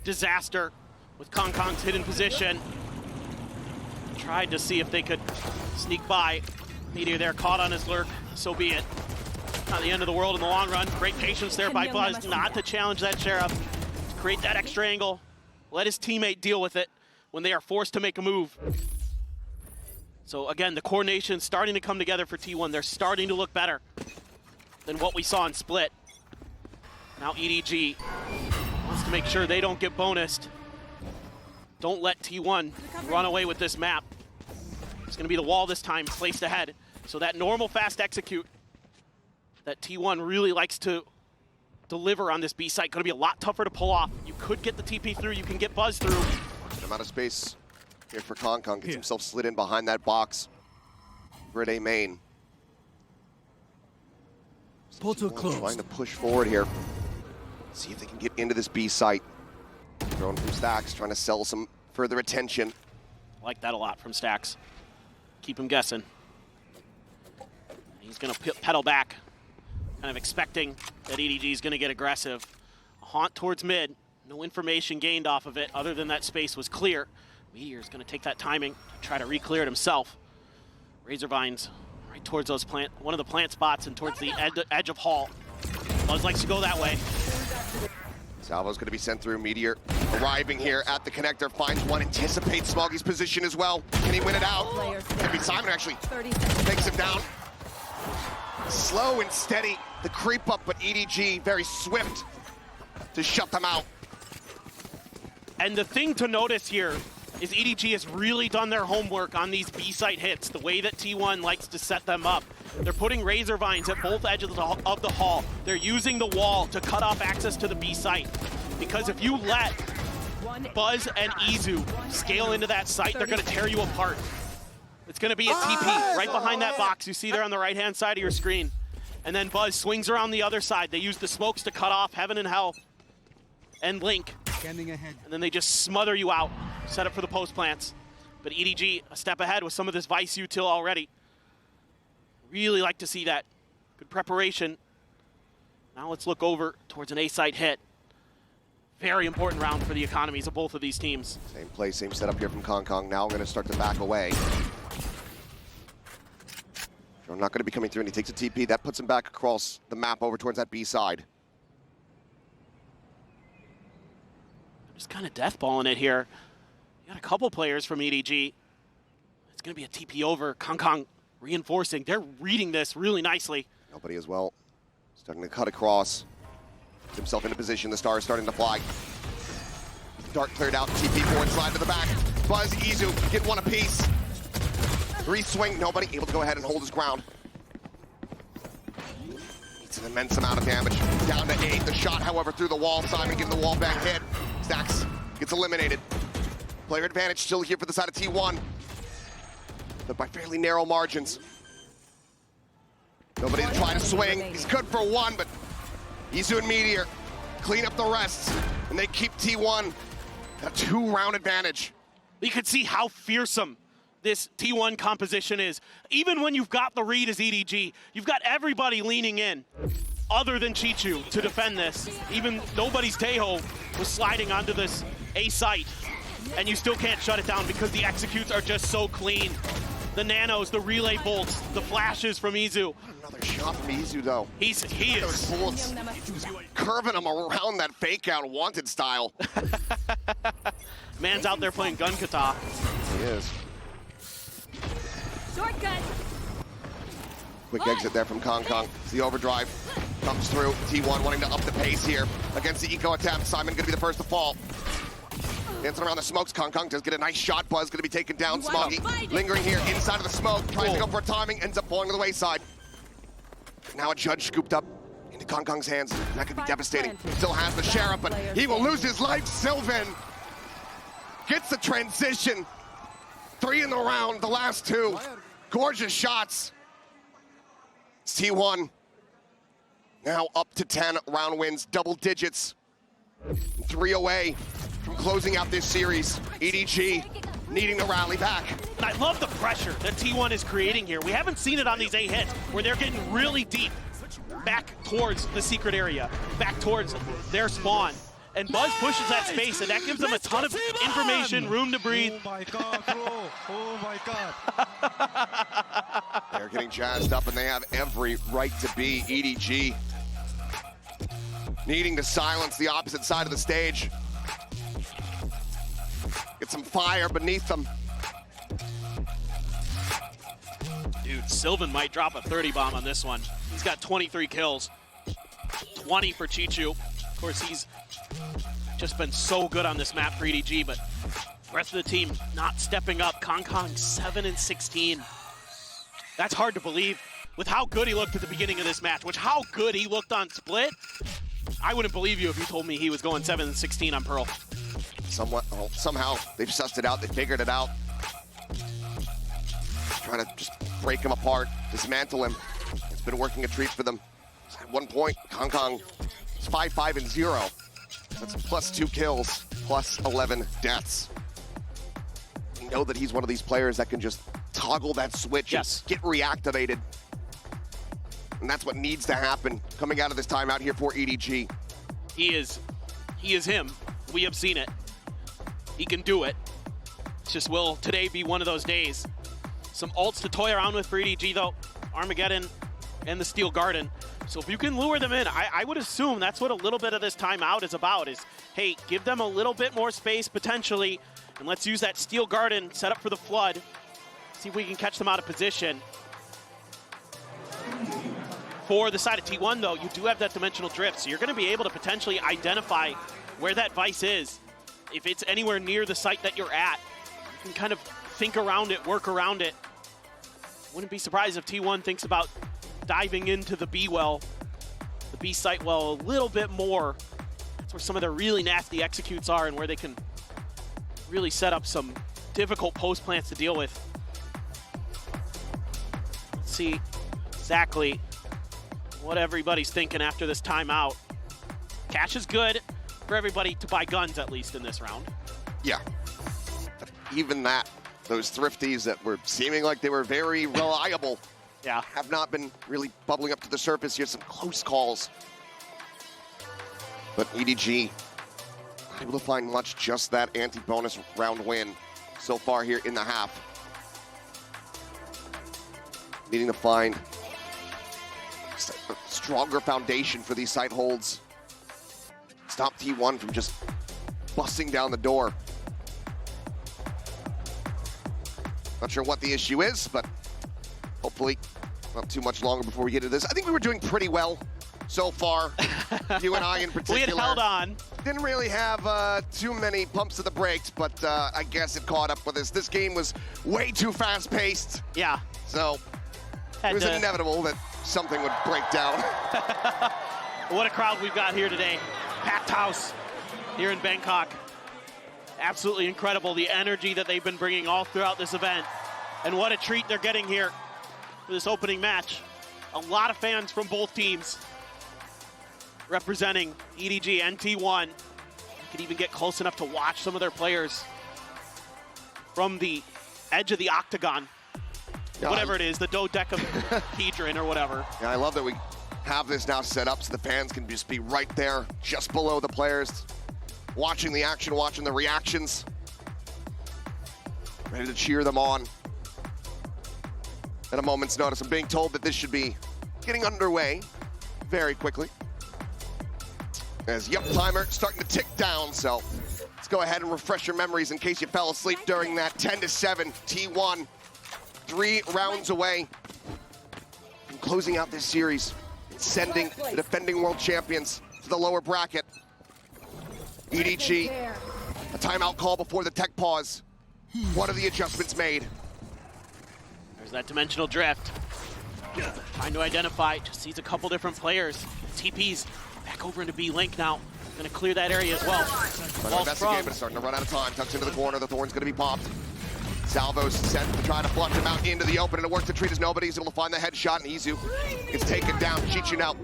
disaster with Kong Kong's hidden position. Tried to see if they could sneak by. Meteor there, caught on his lurk, so be it. Not the end of the world in the long run. Great patience there by Buzz not to challenge that Sheriff, to create that extra angle. Let his teammate deal with it when they are forced to make a move. So again, the coordination starting to come together for T1. They're starting to look better than what we saw in Split. Now EDG wants to make sure they don't get bonused. Don't let T1 run away with this map. It's going to be the wall this time, placed ahead. So that normal fast execute that T1 really likes to deliver on this B site, going to be a lot tougher to pull off. You could get the TP through, you can get Buzz through. Good amount of space here for Kong Kong. Gets himself slid in behind that box. Grid A main. Portal T1 closed. trying to push forward here. See if they can get into this B site. Thrown from Stacks, trying to sell some further attention. I like that a lot from Stacks. Keep him guessing. He's going to pedal back, kind of expecting that EDG is going to get aggressive. A haunt towards mid. No information gained off of it other than that space was clear. Meteor is going to take that timing to try to re-clear it himself. Razorvines right towards those one of the plant spots and towards the edge of Hall. Buzz likes to go that way. Salvo's going to be sent through. Meteor arriving here at the connector, finds one, anticipates Smoggy's position as well. Can he win it out? Could be Simon actually takes him down. Slow and steady, the creep up, but EDG very swift to shut them out. And the thing to notice here is EDG has really done their homework on these B-site hits, the way that T1 likes to set them up. They're putting Razorvines at both edges of the hall. They're using the wall to cut off access to the B-site. Because if you let Buzz and Izu scale into that site, they're going to tear you apart. It's going to be a TP right behind that box you see there on the right-hand side of your screen. And then Buzz swings around the other side. They use the smokes to cut off Heaven and Hell and Link. Scanning ahead. And then they just smother you out, set up for the post plants. But EDG a step ahead with some of this Vice util already. Really like to see that. Good preparation. Now let's look over towards an A-site hit. Very important round for the economies of both of these teams. Same play, same setup here from Kong Kong. Now I'm going to start to back away. I'm not going to be coming through, and he takes a TP. That puts him back across the map over towards that B side. Just kind of deathballing it here. You got a couple players from EDG. It's going to be a TP over. Kong Kong reinforcing. They're reading this really nicely. Nobody as well. Starting to cut across. Gets himself into position. The star is starting to fly. Dart cleared out. TP forward, slide to the back. Buzz, Izu, get one apiece. Re-swing, nobody able to go ahead and hold his ground. It's an immense amount of damage. Down to 8. The shot, however, through the wall. Simon getting the wall back hit. Stacks gets eliminated. Player advantage still here for the side of T1. But by fairly narrow margins. Nobody to try to swing. He's good for one, but Izu and Meteor clean up the rest. And they keep T1 a 2-round advantage. You can see how fearsome this T1 composition is. Even when you've got the read as EDG, you've got everybody leaning in other than Chichu to defend this. Even nobody's Teho was sliding onto this A site, and you still can't shut it down because the executes are just so clean. The nanos, the relay bolts, the flashes from Izu. Another shot from Izu, though. He is. Those bullets curving him around that fake out wanted style. Man's out there playing gun kata. He is. Shortcut. Quick exit there from Kong Kong. The overdrive comes through. T1 wanting to up the pace here against the eco attempt. Simon going to be the first to fall. Dancing around the smokes. Kong Kong does get a nice shot. Buzz going to be taken down. Smoggy lingering here inside of the smoke. Tries to go for a timing. Ends up falling to the wayside. Now a judge scooped up into Kong Kong's hands. That could be devastating. Still has the Sheriff, but he will lose his life. Sylvan gets the transition. 3 in the round, the last 2. Gorgeous shots. It's T1 now up to 10 round wins, double digits. 3 away from closing out this series. EDG needing to rally back. And I love the pressure that T1 is creating here. We haven't seen it on these 8 hits where they're getting really deep back towards the secret area, back towards their spawn. And Buzz pushes that space, and that gives them a ton of information, room to breathe. Oh my god, bro. Oh my god. They're getting jazzed up, and they have every right to be. EDG needing to silence the opposite side of the stage. Get some fire beneath them. Dude, Sylvan might drop a 30 bomb on this one. He's got 23 kills, 20 for Chichu. Of course, he's just been so good on this map for EDG, but the rest of the team not stepping up. Kong 7-16. That's hard to believe with how good he looked at the beginning of this match, which how good he looked on Split. I wouldn't believe you if you told me he was going 7-16 on Pearl. Somehow they've sussed it out, they figured it out. Trying to just break him apart, dismantle him. It's been working a treat for them. At one point, Kong is 5-5-0. That's +2 kills, +11 deaths. We know that he's one of these players that can just toggle that switch and get reactivated. And that's what needs to happen coming out of this timeout here for EDG. He is him. We have seen it. He can do it. It's just will today be one of those days. Some ults to toy around with for EDG though. Armageddon and the Steel Garden. So if you can lure them in, I would assume that's what a little bit of this timeout is about, is, hey, give them a little bit more space potentially, and let's use that Steel Garden set up for the Flood. See if we can catch them out of position. For the side of T1 though, you do have that dimensional drift, so you're gonna be able to potentially identify where that Vice is. If it's anywhere near the site that you're at, you can kind of think around it, work around it. Wouldn't be surprised if T1 thinks about diving into the B well, the B site well a little bit more. That's where some of their really nasty executes are and where they can really set up some difficult post plants to deal with. Let's see exactly what everybody's thinking after this timeout. Cash is good for everybody to buy guns, at least in this round. Yeah. Even that, those thrifties that were seeming like they were very reliable, have not been really bubbling up to the surface here. Some close calls. But EDG able to find much just that anti-bonus round win so far here in the half. Needing to find a stronger foundation for these site holds. Stop T1 from just busting down the door. Not sure what the issue is, but hopefully not too much longer before we get to this. I think we were doing pretty well so far, you and I in particular. We had held on. Didn't really have too many pumps of the brakes, but I guess it caught up with us. This game was way too fast-paced. Yeah. So it was inevitable that something would break down. What a crowd we've got here today. Packed house here in Bangkok. Absolutely incredible, the energy that they've been bringing all throughout this event. And what a treat they're getting here for this opening match. A lot of fans from both teams representing EDG and T1. You could even get close enough to watch some of their players from the edge of the octagon. Whatever it is, the dodecahedron or whatever. Yeah, I love that we have this now set up so the fans can just be right there, just below the players, watching the action, watching the reactions, ready to cheer them on. At a moment's notice, I'm being told that this should be getting underway very quickly. As timer starting to tick down, so let's go ahead and refresh your memories in case you fell asleep during that 10-7 T1. 3 rounds away from closing out this series, sending the defending world champions to the lower bracket. EDG, a timeout call before the tech pause. What are the adjustments made? There's that dimensional drift. Trying to identify, just sees a couple different players. TP's back over into B-Link now. Gonna clear that area as well. Investigate, but it's starting to run out of time. Tucks into the corner, the Thorn's gonna be popped. Salvo's sent to try to flush him out into the open, and it works to treat as nobody. He's able to find the headshot, and Izu gets taken down. Chichu now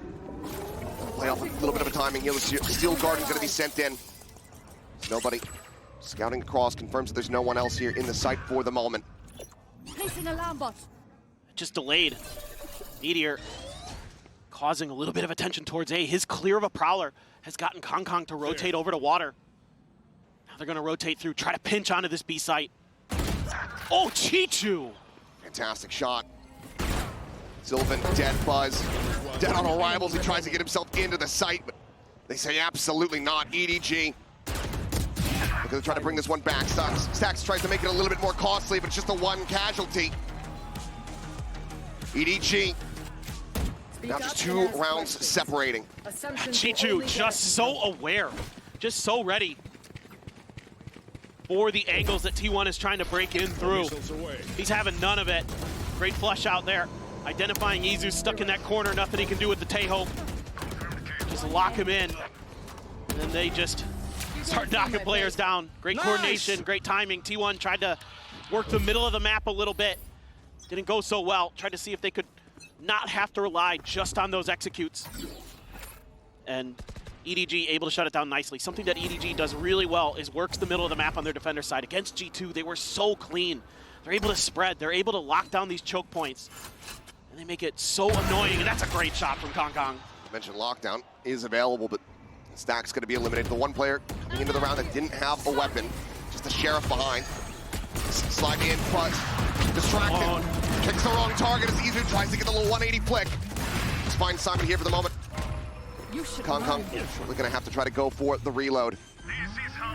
play off a little bit of a timing here. Steel Garden's gonna be sent in. Nobody. Scouting across confirms that there's no one else here in the site for the moment. Placing alarm bot. Just delayed. Meteor causing a little bit of attention towards A. His clear of a Prowler has gotten Kong to rotate over to water. Now they're going to rotate through, try to pinch onto this B site. Oh, Chichu! Fantastic shot. Sylvan dead, Buzz. Dead on arrivals. He tries to get himself into the site, but they say absolutely not. EDG. They're going to try to bring this one back. Stacks tries to make it a little bit more costly, but it's just the one casualty. EDG. Now just 2 rounds separating. Chichu just so aware, just so ready for the angles that T1 is trying to break in through. He's having none of it. Great flush out there. Identifying Izu stuck in that corner, nothing he can do with the Taeho. Just lock him in. And then they just start knocking players down. Great coordination, great timing. T1 tried to work the middle of the map a little bit. Didn't go so well. Tried to see if they could not have to rely just on those executes. And EDG able to shut it down nicely. Something that EDG does really well is works the middle of the map on their defender side. Against G2, they were so clean. They're able to spread. They're able to lock down these choke points. And they make it so annoying, and that's a great shot from Kong. I mentioned lockdown is available, but Stack's going to be eliminated. The one player coming into the round that didn't have a weapon, just the Sheriff behind. Sliding in, Buzz, distracted, kicks the wrong target as Izu tries to get the little 180 flick. Let's find Simon here for the moment. Kong probably going to have to try to go for the reload.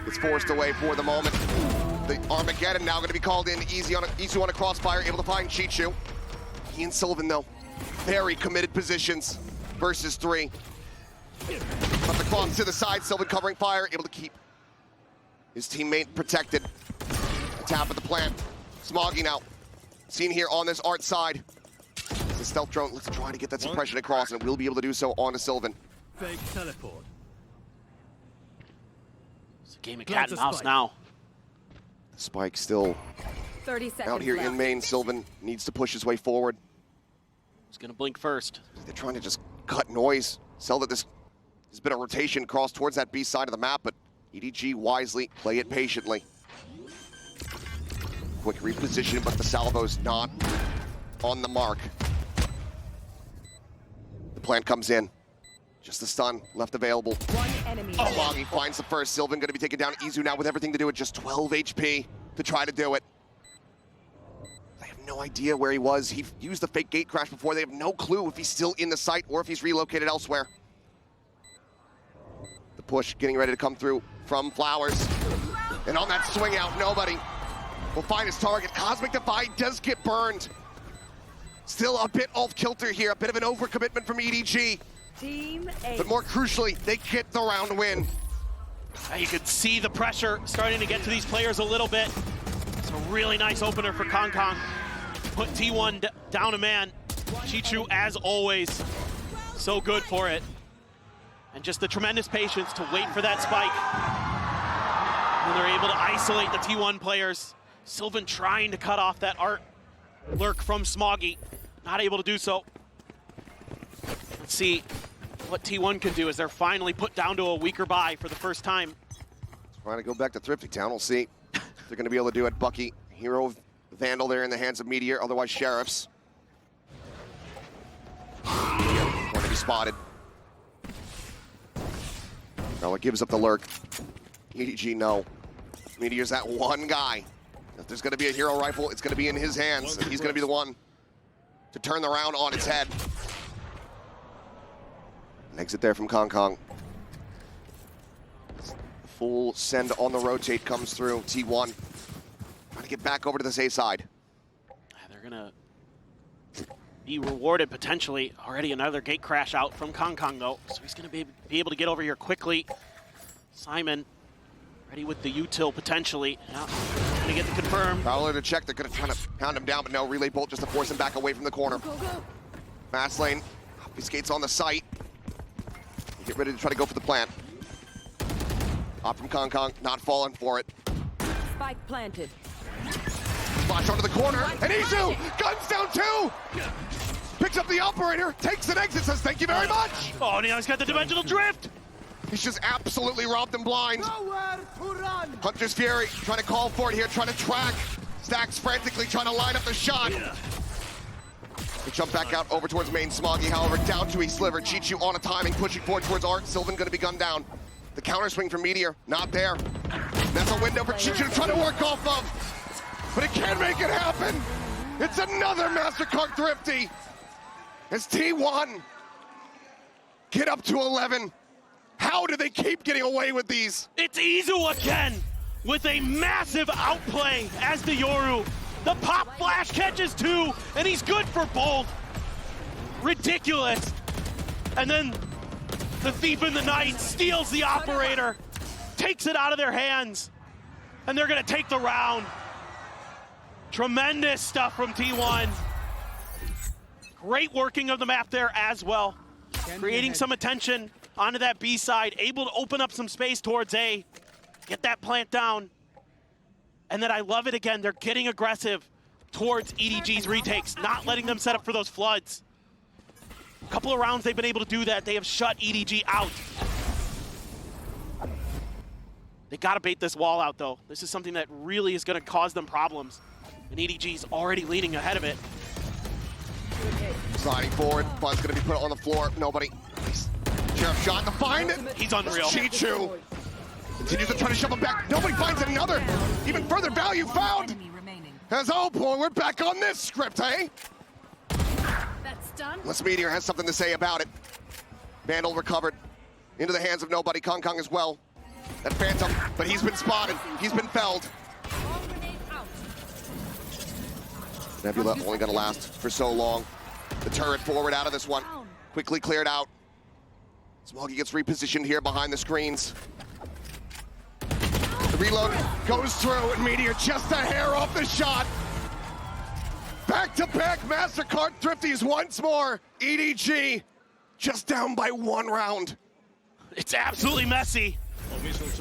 It's forced away for the moment. The Armageddon now going to be called in. Izu on a crossfire, able to find Chichu. He and Sylvan, though, very committed positions versus 3. But the cross to the side, Sylvan covering fire, able to keep his teammate protected. Tap at the plant. Smoggy now. Seen here on this art side. The stealth drone, let's try to get that suppression across, and we'll be able to do so onto Sylvan. Fake teleport. It's a game of cat and mouse now. Spike still 30 seconds out here in main. Sylvan needs to push his way forward. He's gonna blink first. They're trying to just cut noise. Sell that there's been a rotation across towards that B side of the map, but EDG wisely play it patiently. Quick reposition, but the salvo's not on the mark. The plant comes in. Just the stun left available. One enemy. Oh, Moggy finds the first. Sylvan going to be taken down. Izu now with everything to do it. Just 12 HP to try to do it. They have no idea where he was. He used the fake gate crash before. They have no clue if he's still in the site or if he's relocated elsewhere. The push getting ready to come through from Flowers. And on that swing out, nobody will find his target. Cosmic Defy does get burned. Still a bit off kilter here. A bit of an overcommitment from EDG. Team A. But more crucially, they get the round win. You can see the pressure starting to get to these players a little bit. It's a really nice opener for Kong. Put T1 down a man. Chichu, as always, so good for it. And just the tremendous patience to wait for that spike. And they're able to isolate the T1 players. Sylvan trying to cut off that art lurk from Smoggy. Not able to do so. Let's see what T1 can do as they're finally put down to a weaker buy for the first time. Trying to go back to Thrifty Town. We'll see if they're going to be able to do it. Bucky, Hero, Vandal there in the hands of Meteor, otherwise Sheriffs. Meteor going to be spotted. Well, it gives up the lurk. EDG, no. Meteor's that one guy. If there's going to be a hero rifle, it's going to be in his hands. And he's going to be the one to turn the round on its head. An exit there from Kong. Full send on the rotate comes through. T1 trying to get back over to the safe side. They're gonna be rewarded potentially. Already another gate crash out from Kong though, so he's gonna be able to get over here quickly. Simon ready with the util potentially. Now gonna get the confirm. Prowler to check. They're gonna try to pound him down, but no, relay bolt just to force him back away from the corner. Fast lane obfuscates on the site. Get ready to try to go for the plant. Off from Kong, not falling for it. Spike planted. Flash onto the corner, and Izu guns down 2. Picks up the operator, takes an exit, says thank you very much. Oh, now he's got the dimensional drift. He's just absolutely robbed them blind. Hunter's Fury trying to call for it here, trying to track. Stacks frantically trying to line up the shot. They jump back out over towards main. Smoggy, however, down to a sliver. Chichu on a timing, pushing forward towards Art. Sylvan going to be gunned down. The counter swing from Meteor, not there. That's a window for Chichu to try to work off of. But it can't make it happen. It's another MasterCard Thrifty. As T1 get up to 11. How do they keep getting away with these? It's Izu again with a massive outplay as the Yoru. The pop flash catches two, and he's good for both. Ridiculous. And then the Thief in the Night steals the operator, takes it out of their hands, and they're gonna take the round. Tremendous stuff from T1. Great working of the map there as well. Creating some attention onto that B side, able to open up some space towards A, get that plant down. And then I love it again, they're getting aggressive towards EDG's retakes, not letting them set up for those floods. A couple of rounds they've been able to do that. They have shut EDG out. They gotta bait this wall out though. This is something that really is gonna cause them problems. And EDG's already leading ahead of it. Sliding forward, Buzz gonna be put on the floor. Nobody. Sheriff shot to find it. He's unreal. Chichu continues to try to shove him back. Nobody finds another. Even further value found. As oh boy, we're back on this script, eh? That's done. Unless Meteor has something to say about it. Vandal recovered into the hands of nobody. Kong Kong as well. That Phantom, but he's been spotted. He's been felled. Nebula only gonna last for so long. The turret forward out of this one. Quickly cleared out. Smoggy gets repositioned here behind the screens. The reload goes through, and Meteor just a hair off the shot. Back-to-back MasterCard Thrifties once more. EDG just down by 1 round. It's absolutely messy,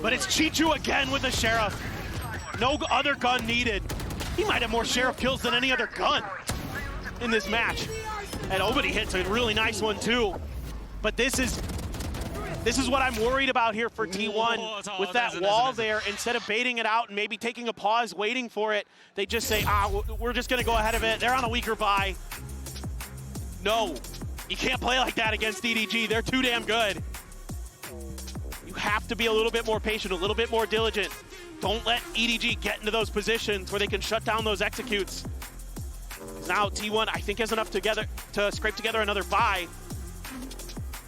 but it's Chichu again with the Sheriff. No other gun needed. He might have more Sheriff kills than any other gun in this match. And Obity hits a really nice one too. But this is what I'm worried about here for T1 with that wall there. Instead of baiting it out and maybe taking a pause, waiting for it, they just say, we're just gonna go ahead of it. They're on a weaker buy. No, you can't play like that against EDG. They're too damn good. You have to be a little bit more patient, a little bit more diligent. Don't let EDG get into those positions where they can shut down those executes. Now T1, I think, has enough together to scrape together another buy.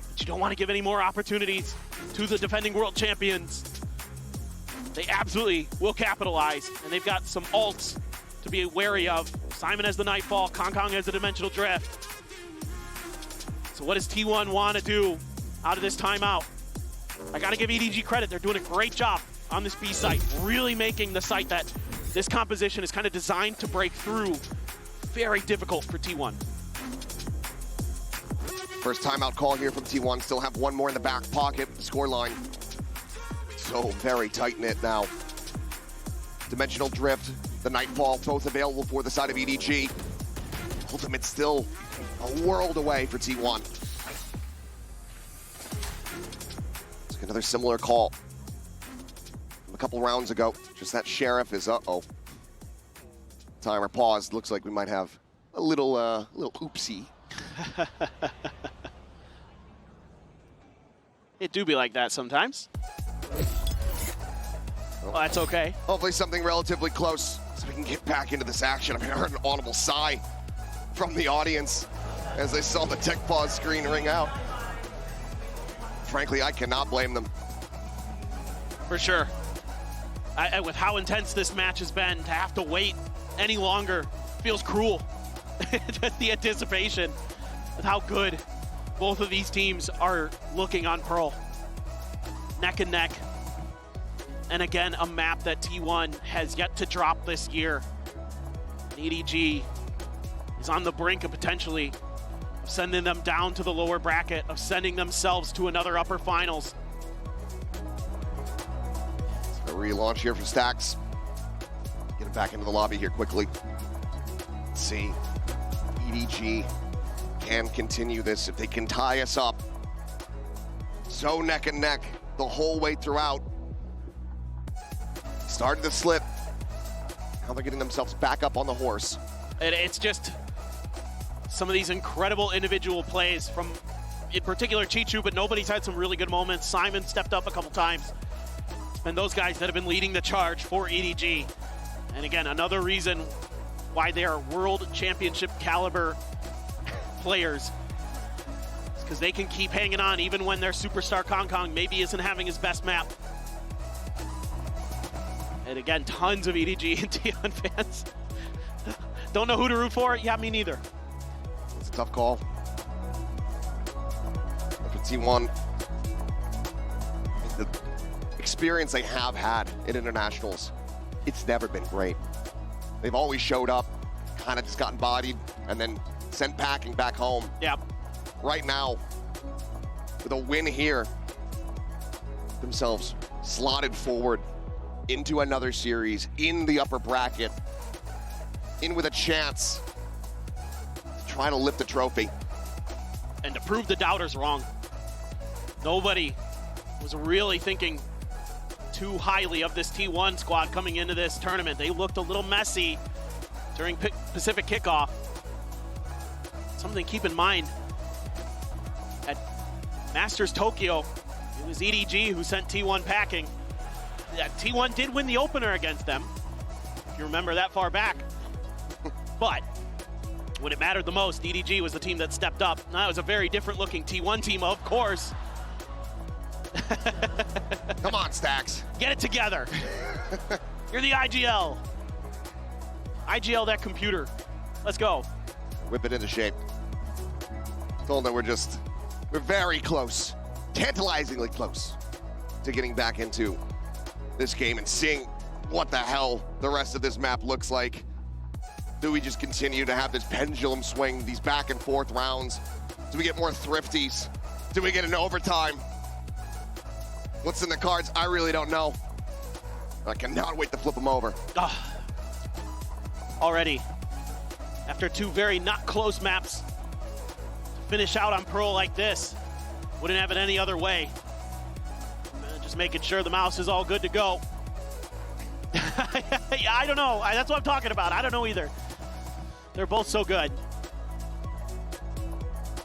But you don't want to give any more opportunities to the defending world champions. They absolutely will capitalize, and they've got some ults to be wary of. Simon has the Nightfall, Kong Kong has the Dimensional Drift. So what does T1 want to do out of this timeout? I got to give EDG credit. They're doing a great job on this B site, really making the site that this composition is kind of designed to break through very difficult for T1. First timeout call here from T1. Still have one more in the back pocket. The scoreline so very tight-knit now. Dimensional Drift, the Nightfall, both available for the side of EDG. Ultimate still a world away for T1. It's another similar call from a couple rounds ago. Just that Sheriff is uh-oh. Timer paused. Looks like we might have a little oopsie. It do be like that sometimes. Well, that's okay. Hopefully something relatively close so we can get back into this action. I mean, I heard an audible sigh from the audience as they saw the tech pause screen ring out. Frankly, I cannot blame them. For sure. With how intense this match has been, to have to wait any longer feels cruel. Just the anticipation of how good both of these teams are looking on Pearl. Neck and neck. And again, a map that T1 has yet to drop this year. And EDG is on the brink of potentially sending them down to the lower bracket, of sending themselves to another upper finals. A relaunch here for Stacks. Get him back into the lobby here quickly. Let's see. EDG can continue this if they can tie us up. So neck and neck. the whole way throughout. Started to slip. Now they're getting themselves back up on the horse. And it's just some of these incredible individual plays from, in particular, Chichu, but nobody's had some really good moments. Simon stepped up a couple times. It's been those guys that have been leading the charge for EDG. And again, another reason why they are world championship caliber players. It's because they can keep hanging on even when their superstar Kong maybe isn't having his best map. And again, tons of EDG and T1 fans. Don't know who to root for? Yeah, me neither. It's a tough call. For T1, the experience they have had in internationals, it's never been great. They've always showed up, kind of just gotten bodied, and then sent packing back home. Yep. Right now, with a win here, themselves slotted forward into another series in the upper bracket, in with a chance to try to lift the trophy. And to prove the doubters wrong. Nobody was really thinking too highly of this T1 squad coming into this tournament. They looked a little messy during Pacific kickoff. Something to keep in mind, at Masters Tokyo, it was EDG who sent T1 packing. Yeah, T1 did win the opener against them, if you remember that far back. But when it mattered the most, EDG was the team that stepped up. Now it was a very different looking T1 team, of course. Come on, Stacks. Get it together. You're the IGL. IGL that computer. Let's go. Whip it into shape. Told that we're very close, tantalizingly close to getting back into this game and seeing what the hell the rest of this map looks like. Do we just continue to have this pendulum swing, these back and forth rounds? Do we get more thrifties? Do we get an overtime? What's in the cards? I really don't know. I cannot wait to flip them over. Already, after two very not close maps, to finish out on Pearl like this, wouldn't have it any other way. Just making sure the mouse is all good to go. Yeah, I don't know. That's what I'm talking about. I don't know either. They're both so good.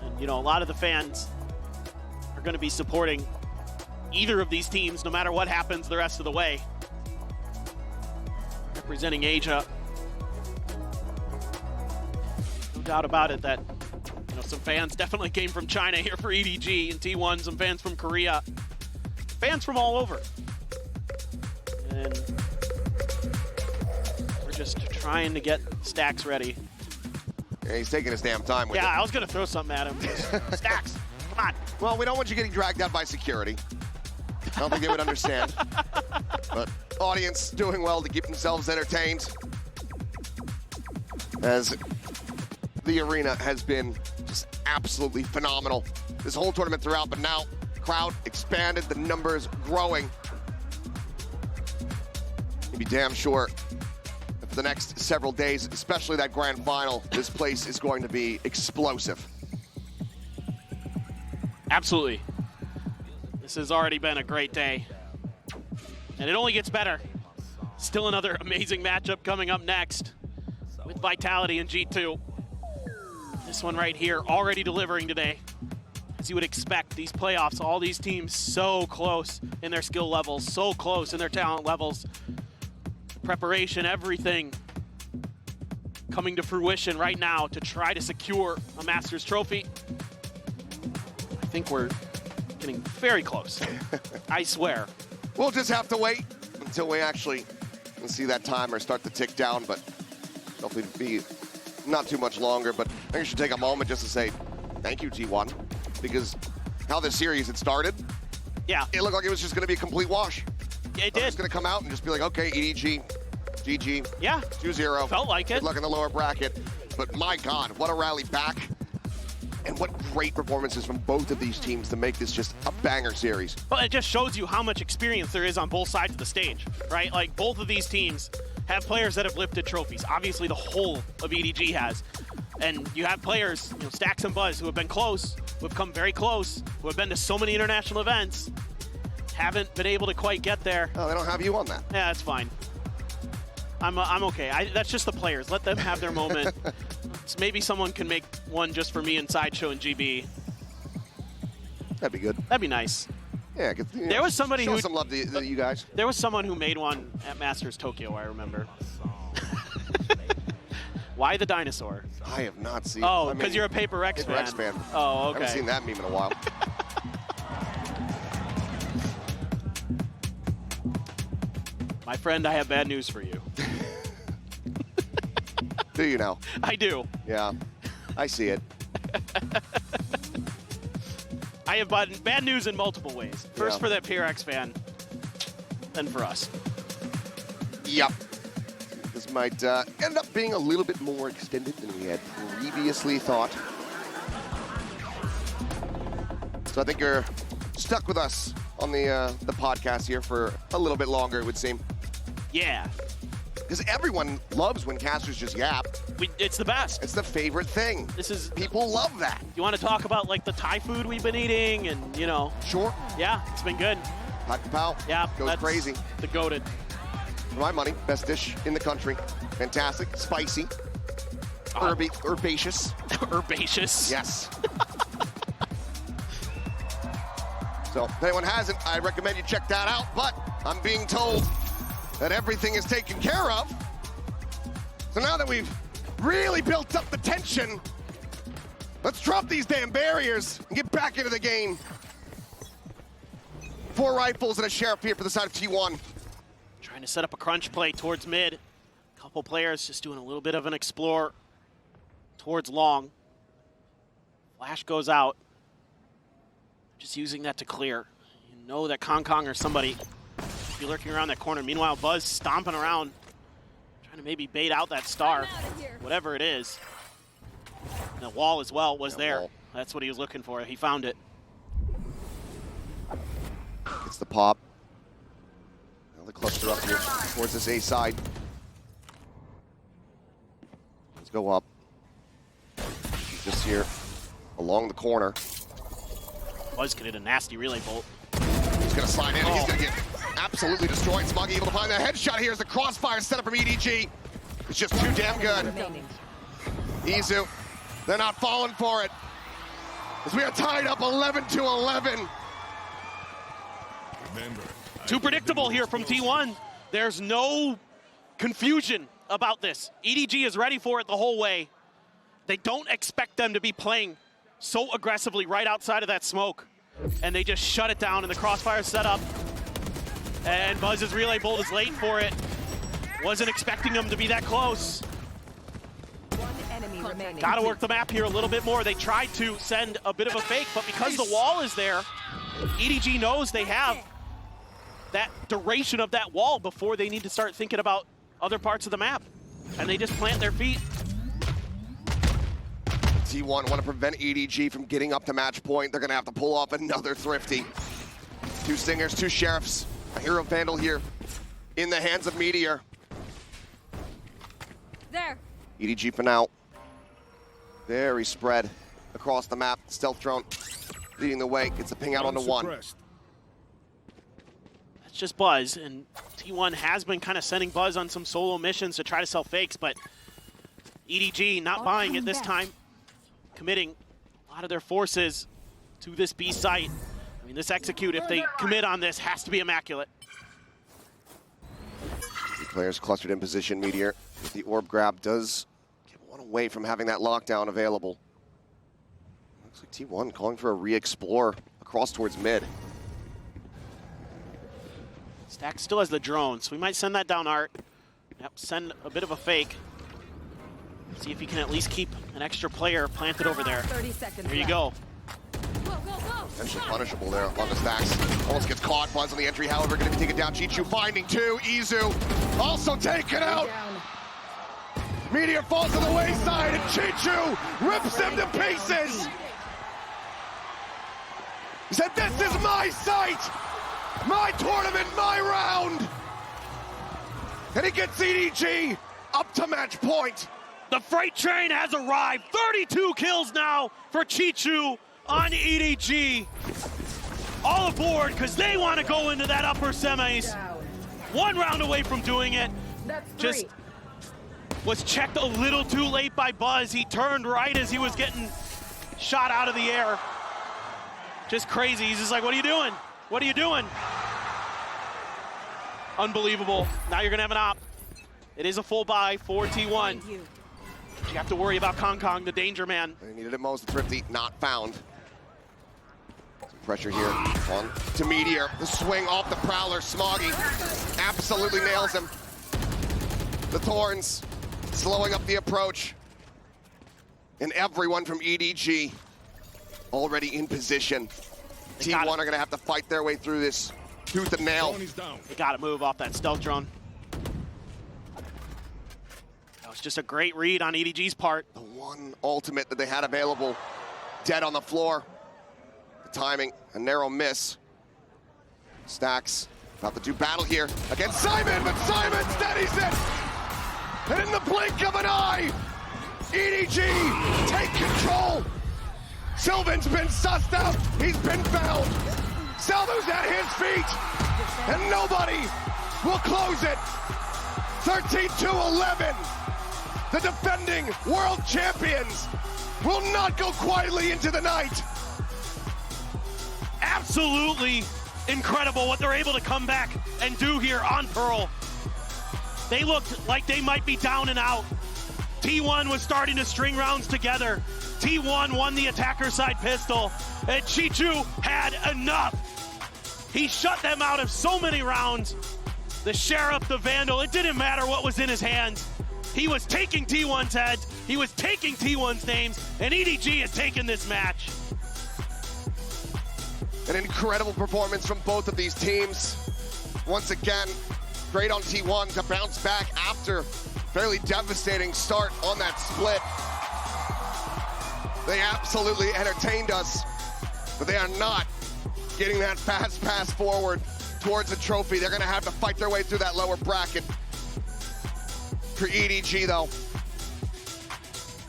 And, you know, a lot of the fans are going to be supporting either of these teams, no matter what happens the rest of the way. Representing Asia. No doubt about it that, you know, some fans definitely came from China here for EDG and T1, some fans from Korea. Fans from all over. And we're just trying to get Stacks ready. Yeah, he's taking his damn time with it. Yeah, I was going to throw something at him. Stacks, come on. Well, we don't want you getting dragged out by security. I don't think they would understand. But audience doing well to keep themselves entertained, as the arena has been just absolutely phenomenal this whole tournament throughout, but now crowd expanded, the numbers growing. You'd be damn sure that for the next several days, especially that grand final, this place is going to be explosive. Absolutely. This has already been a great day. And it only gets better. Still another amazing matchup coming up next with Vitality and G2. This one right here already delivering today. As you would expect, these playoffs, all these teams so close in their skill levels, so close in their talent levels. Preparation, everything coming to fruition right now to try to secure a Masters trophy. I think we're getting very close. I swear. We'll just have to wait until we actually see that timer start to tick down, but hopefully be not too much longer. But I think I should take a moment just to say thank you, T1, because how this series had started, yeah, it looked like it was just going to be a complete wash. It did. It's going to come out and just be like, okay, EDG, GG, yeah, 2-0. Felt like it. Good luck in the lower bracket. But my God, what a rally back. And what great performances from both of these teams to make this just a banger series. Well, it just shows you how much experience there is on both sides of the stage, right? Like, both of these teams have players that have lifted trophies. Obviously, the whole of EDG has. And you have players, you know, Stacks and Buzz, who have been close, who have come very close, who have been to so many international events. haven't been able to quite get there. Oh, they don't have you on that. Yeah, that's fine. I'm okay. That's just the players. Let them have their moment. Maybe someone can make one just for me in Sideshow and GB. That'd be good. That'd be nice. Yeah, there was somebody show who some love to you guys. There was someone who made one at Masters Tokyo, I remember. Why the dinosaur? I have not seen. Oh, because you're a Paper X fan. Oh, okay. I haven't seen that meme in a while. My friend, I have bad news for you. Do you now? I do. Yeah, I see it. I have bad news in multiple ways. First for that PRX fan, then for us. Yep. This might end up being a little bit more extended than we had previously thought. So I think you're stuck with us on the podcast here for a little bit longer, it would seem. Yeah. Because everyone loves when casters just yap. It's the best. It's the favorite thing. People love that. You want to talk about like the Thai food we've been eating and, you know. Sure. Yeah, it's been good. Hot Kapow. Yeah. Goes crazy. The goated. For my money, best dish in the country. Fantastic, spicy, herbaceous. Herbaceous. Yes. So if anyone hasn't, I recommend you check that out. But I'm being told that everything is taken care of. So now that we've really built up the tension, let's drop these damn barriers and get back into the game. 4 rifles and a sheriff here for the side of T1. Trying to set up a crunch play towards mid. A couple players just doing a little bit of an explore towards long. Flash goes out. Just using that to clear. You know that Kong or somebody be lurking around that corner. Meanwhile, Buzz stomping around, trying to maybe bait out that star, whatever it is. And the wall as well was there. Wall. That's what he was looking for. He found it. Gets the pop. Now the cluster up here towards this A side. Let's go up. Just here along the corner. Buzz could hit a nasty relay bolt. He's gonna slide in and he's gonna get absolutely destroyed. Smuggy able to find that headshot here as the crossfire set up from EDG. It's just too damn good. Izu, they're not falling for it. As we are tied up 11-11. Too predictable here from T1. There's no confusion about this. EDG is ready for it the whole way. They don't expect them to be playing so aggressively right outside of that smoke. And they just shut it down and the crossfire set up. And Buzz's relay bolt is late for it. Wasn't expecting them to be that close. Gotta work the map here a little bit more. They tried to send a bit of a fake, but because the wall is there, EDG knows they have that duration of that wall before they need to start thinking about other parts of the map. And they just plant their feet. T1 want to prevent EDG from getting up to match point. They're going to have to pull off another Thrifty. 2 Stingers, 2 Sheriffs. A Hero Vandal here in the hands of Meteor. There. EDG for now. Very spread across the map. Stealth drone leading the way. Gets a ping out onto 1. That's just Buzz, and T1 has been kind of sending Buzz on some solo missions to try to sell fakes, but EDG not buying it this time. Committing a lot of their forces to this B site. I mean, this execute, if they commit on this, has to be immaculate. 3 players clustered in position. Meteor with the orb grab does get 1 away from having that lockdown available. Looks like T1 calling for a re-explore across towards mid. Stack still has the drone, so we might send that down Art. Yep, send a bit of a fake. See if you can at least keep an extra player planted over there. 30 seconds There you go. Potentially punishable there on the stacks. Almost gets caught. Buzz on the entry, however, going to be taken down. Chichu finding 2. Izu also taken out. Meteor falls to the wayside, and Chichu rips him to pieces. He said, "This is my site, my tournament, my round." And he gets EDG up to match point. The freight train has arrived. 32 kills now for Chichu on EDG. all aboard because they want to go into that upper semis. 1 round away from doing it. Just was checked a little too late by Buzz. He turned right as he was getting shot out of the air. Just crazy. He's just like, what are you doing? What are you doing? Unbelievable. Now you're going to have an op. It is a full buy for T1. You have to worry about Kong Kong, the danger man. They needed it most. The Thrifty not found. Some pressure here on to Meteor. The swing off the Prowler. Smoggy absolutely nails him. The Thorns slowing up the approach. And everyone from EDG already in position. T1 are going to have to fight their way through this tooth and nail. They got to move off that stealth drone. That was just a great read on EDG's part. The one ultimate that they had available, dead on the floor. The timing, a narrow miss. Stacks about to do battle here against Simon, but Simon steadies it! And in the blink of an eye, EDG take control! Sylvan's been sussed out, he's been found! Salvo's at his feet, and nobody will close it! 13-11! The defending world champions will not go quietly into the night! Absolutely incredible what they're able to come back and do here on Pearl. They looked like they might be down and out. T1 was starting to string rounds together. T1 won the attacker side pistol, and Chichu had enough. He shut them out of so many rounds. The Sheriff, the Vandal, it didn't matter what was in his hands. He was taking T1's heads, he was taking T1's names, and EDG has taken this match. An incredible performance from both of these teams. Once again, great on T1 to bounce back after fairly devastating start on that split. They absolutely entertained us, but they are not getting that fast pass forward towards a trophy. They're gonna have to fight their way through that lower bracket. For EDG though,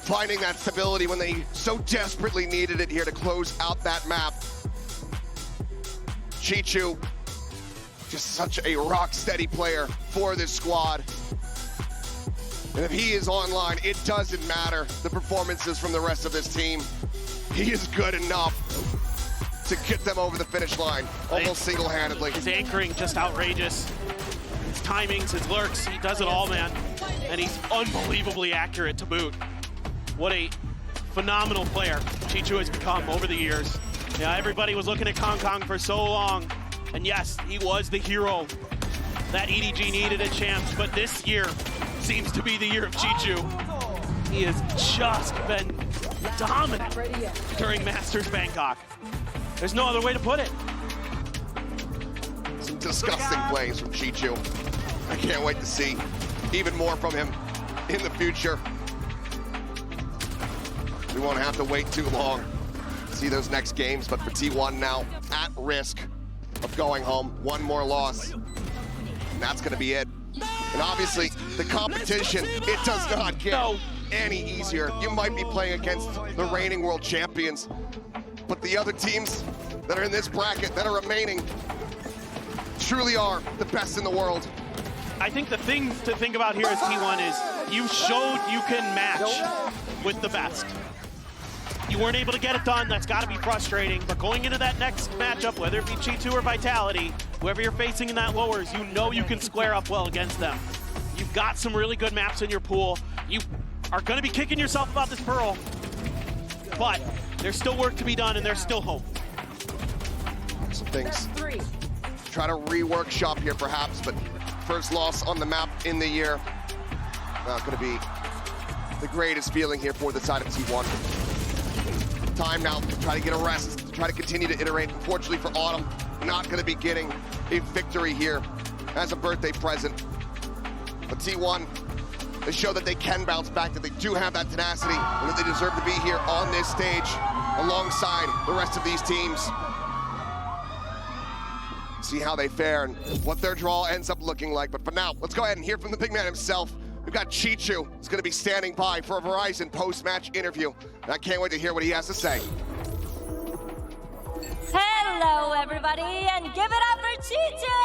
finding that stability when they so desperately needed it here to close out that map. Chichu, just such a rock-steady player for this squad. And if he is online, it doesn't matter the performances from the rest of this team. He is good enough to get them over the finish line, almost single-handedly. His anchoring just outrageous. His timings, his lurks, he does it all, man. And he's unbelievably accurate to boot. What a phenomenal player Chichu has become over the years. Yeah, everybody was looking at Kong Kong for so long. And yes, he was the hero that EDG needed at Champs, but this year seems to be the year of Chichu. He has just been dominant during Masters Bangkok. There's no other way to put it. Some disgusting plays from Chichu. I can't wait to see even more from him in the future. We won't have to wait too long to see those next games, but for T1 now at risk of going home. One more loss, and that's gonna be it. And obviously, the competition, it does not get any easier. You might be playing against the reigning world champions, but the other teams that are in this bracket that are remaining truly are the best in the world. I think the thing to think about here as T1 is you showed you can match with the best. You weren't able to get it done, that's gotta be frustrating, but going into that next matchup, whether it be G2 or Vitality, whoever you're facing in that lowers, you know you can square up well against them. You've got some really good maps in your pool. You are gonna be kicking yourself about this Pearl, but there's still work to be done and there's still hope. Some things try to rework shop here perhaps, but first loss on the map in the year. Not gonna be the greatest feeling here for the side of T1. Time now to try to get a rest, to try to continue to iterate. Unfortunately for Autumn, not gonna be getting a victory here as a birthday present. But T1, they show that they can bounce back, that they do have that tenacity, and that they deserve to be here on this stage alongside the rest of these teams. See how they fare and what their draw ends up looking like. But for now, let's go ahead and hear from the big man himself. We've got Chichu, who's gonna be standing by for a Verizon post-match interview. And I can't wait to hear what he has to say. Hello, everybody, and give it up for Chichu!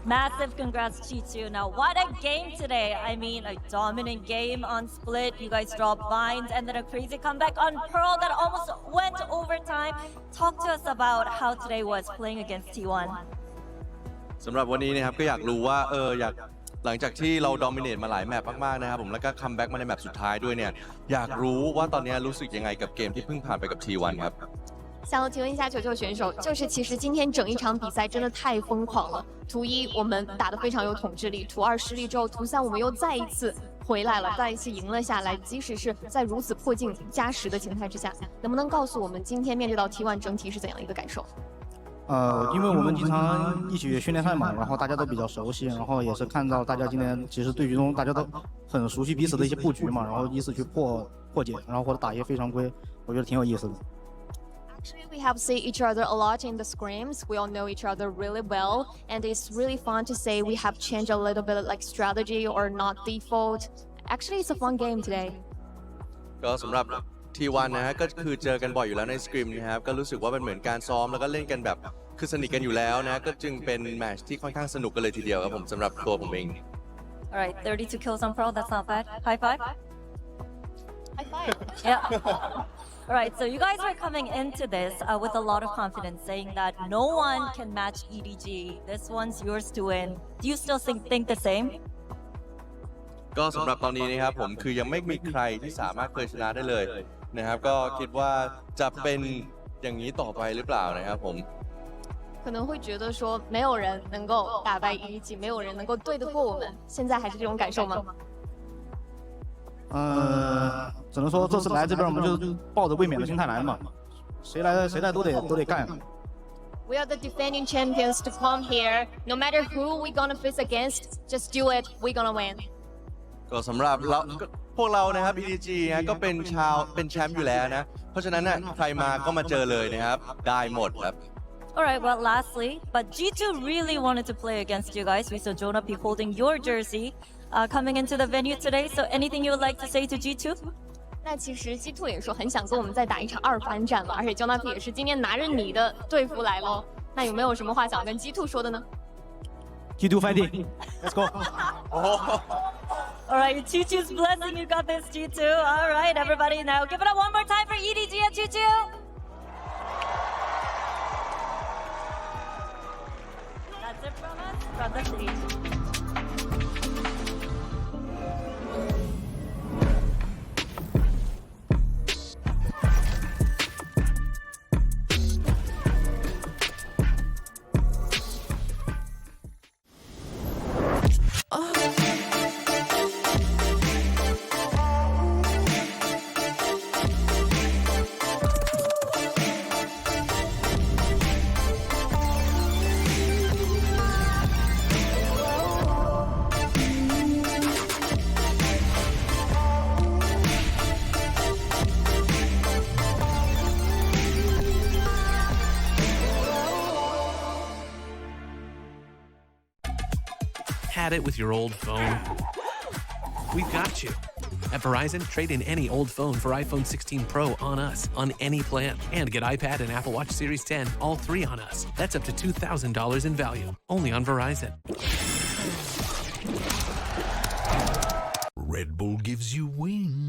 Massive congrats, Chichu. Now, what a game today. I mean, a dominant game on Split. You guys dropped binds, and then a crazy comeback on Pearl that almost went overtime. Talk to us about how today was playing against T1. สำหรับวันนี้นะครับก็อยากรู้ว่าอยากหลังจากที่เราดอมิเนตมาหลายแมปมากๆนะครับผมแล้วก็คัมแบ็กมาในแมปสุดท้ายด้วยเนี่ยอยากรู้ว่าตอนนี้รู้สึกยังไงกับเกมที่เพิ่งผ่านไปกับ T1 ครับ想请问一下球球选手，就是其实今天整一场比赛真的太疯狂了。图一我们打得非常有统治力，图二失利之后，图三我们又再一次回来了，再一次赢了下来。即使是在如此迫近加时的情态之下，能不能告诉我们今天面对到 T1 整体是怎样一个感受？因为我们经常一起训练赛嘛，然后大家都比较熟悉，然后也是看到大家今天其实对局中大家都很熟悉彼此的一些布局嘛，然后依次去破解，然后或者打一些非常规，我觉得挺有意思的。Actually, we have seen each other a lot in the scrims. We all know each other really well, and it's really fun to say we have changed a little bit like strategy or not default. Actually, it's a fun game today. ก็สำหรับ T1 นะฮะก็คือเจอกันบ่อยอยู่แล้วในสกริมนะครับก็รู้สึกว่าเป็นเหมือนการซ้อมแล้วก็เล่นกันแบบคือสนิทกันอยู่แล้วนะก็จึงเป็นแมตช์ที่ค่อนข้างสนุกกันเลยทีเดียวครับผมสำหรับตัวผมเอง Alright, 32 kills on Pearl, that's not bad. High five? High five. Yeah. Alright, so you guys are coming into this with a lot of confidence, saying that no one can match EDG. This one's yours to win. Do you still think the same? ก็สำหรับตอนนี้นะครับผมคือยังไม่มีใครที่สามารถเคยชนะได้เลยนะครับก็คิดว่าจะเป็นอย่างนี้ต่อไปหรือเปล่านะครับผม可能会觉得说没有人能够打败EDG，没有人能够对得过我们。现在还是这种感受吗？只能说这次来这边我们就是抱着卫冕的心态来嘛，谁来都得干。We are the defending champions to come here. No matter who we gonna face against, just do it. We gonna win. ก็สำหรับเราพวกเรานะครับ EDG นะก็เป็นแชมป์อยู่แล้วนะเพราะฉะนั้นใครมาก็มาเจอเลยนะครับได้หมดครับ Alright, well lastly, but G2 really wanted to play against you guys. We saw Jonah be holding your jersey coming into the venue today. So anything you would like to say to G2? 那其实 G2 也说很想跟我们再打一场二番战了，而且 Jonah 也是今天拿着你的队服来喽。那有没有什么话想跟 G2 说的呢 G2 fighting, let's go. Alright, G2's blessing, you got this G2. Alright, everybody now give it up one more time for EDG and G2. That's it from us, from the stage. Had it with your old phone? We've got you. At Verizon, trade in any old phone for iPhone 16 Pro on us, on any plan. And get iPad and Apple Watch Series 10, all three on us. That's up to $2,000 in value, only on Verizon. Red Bull gives you wings.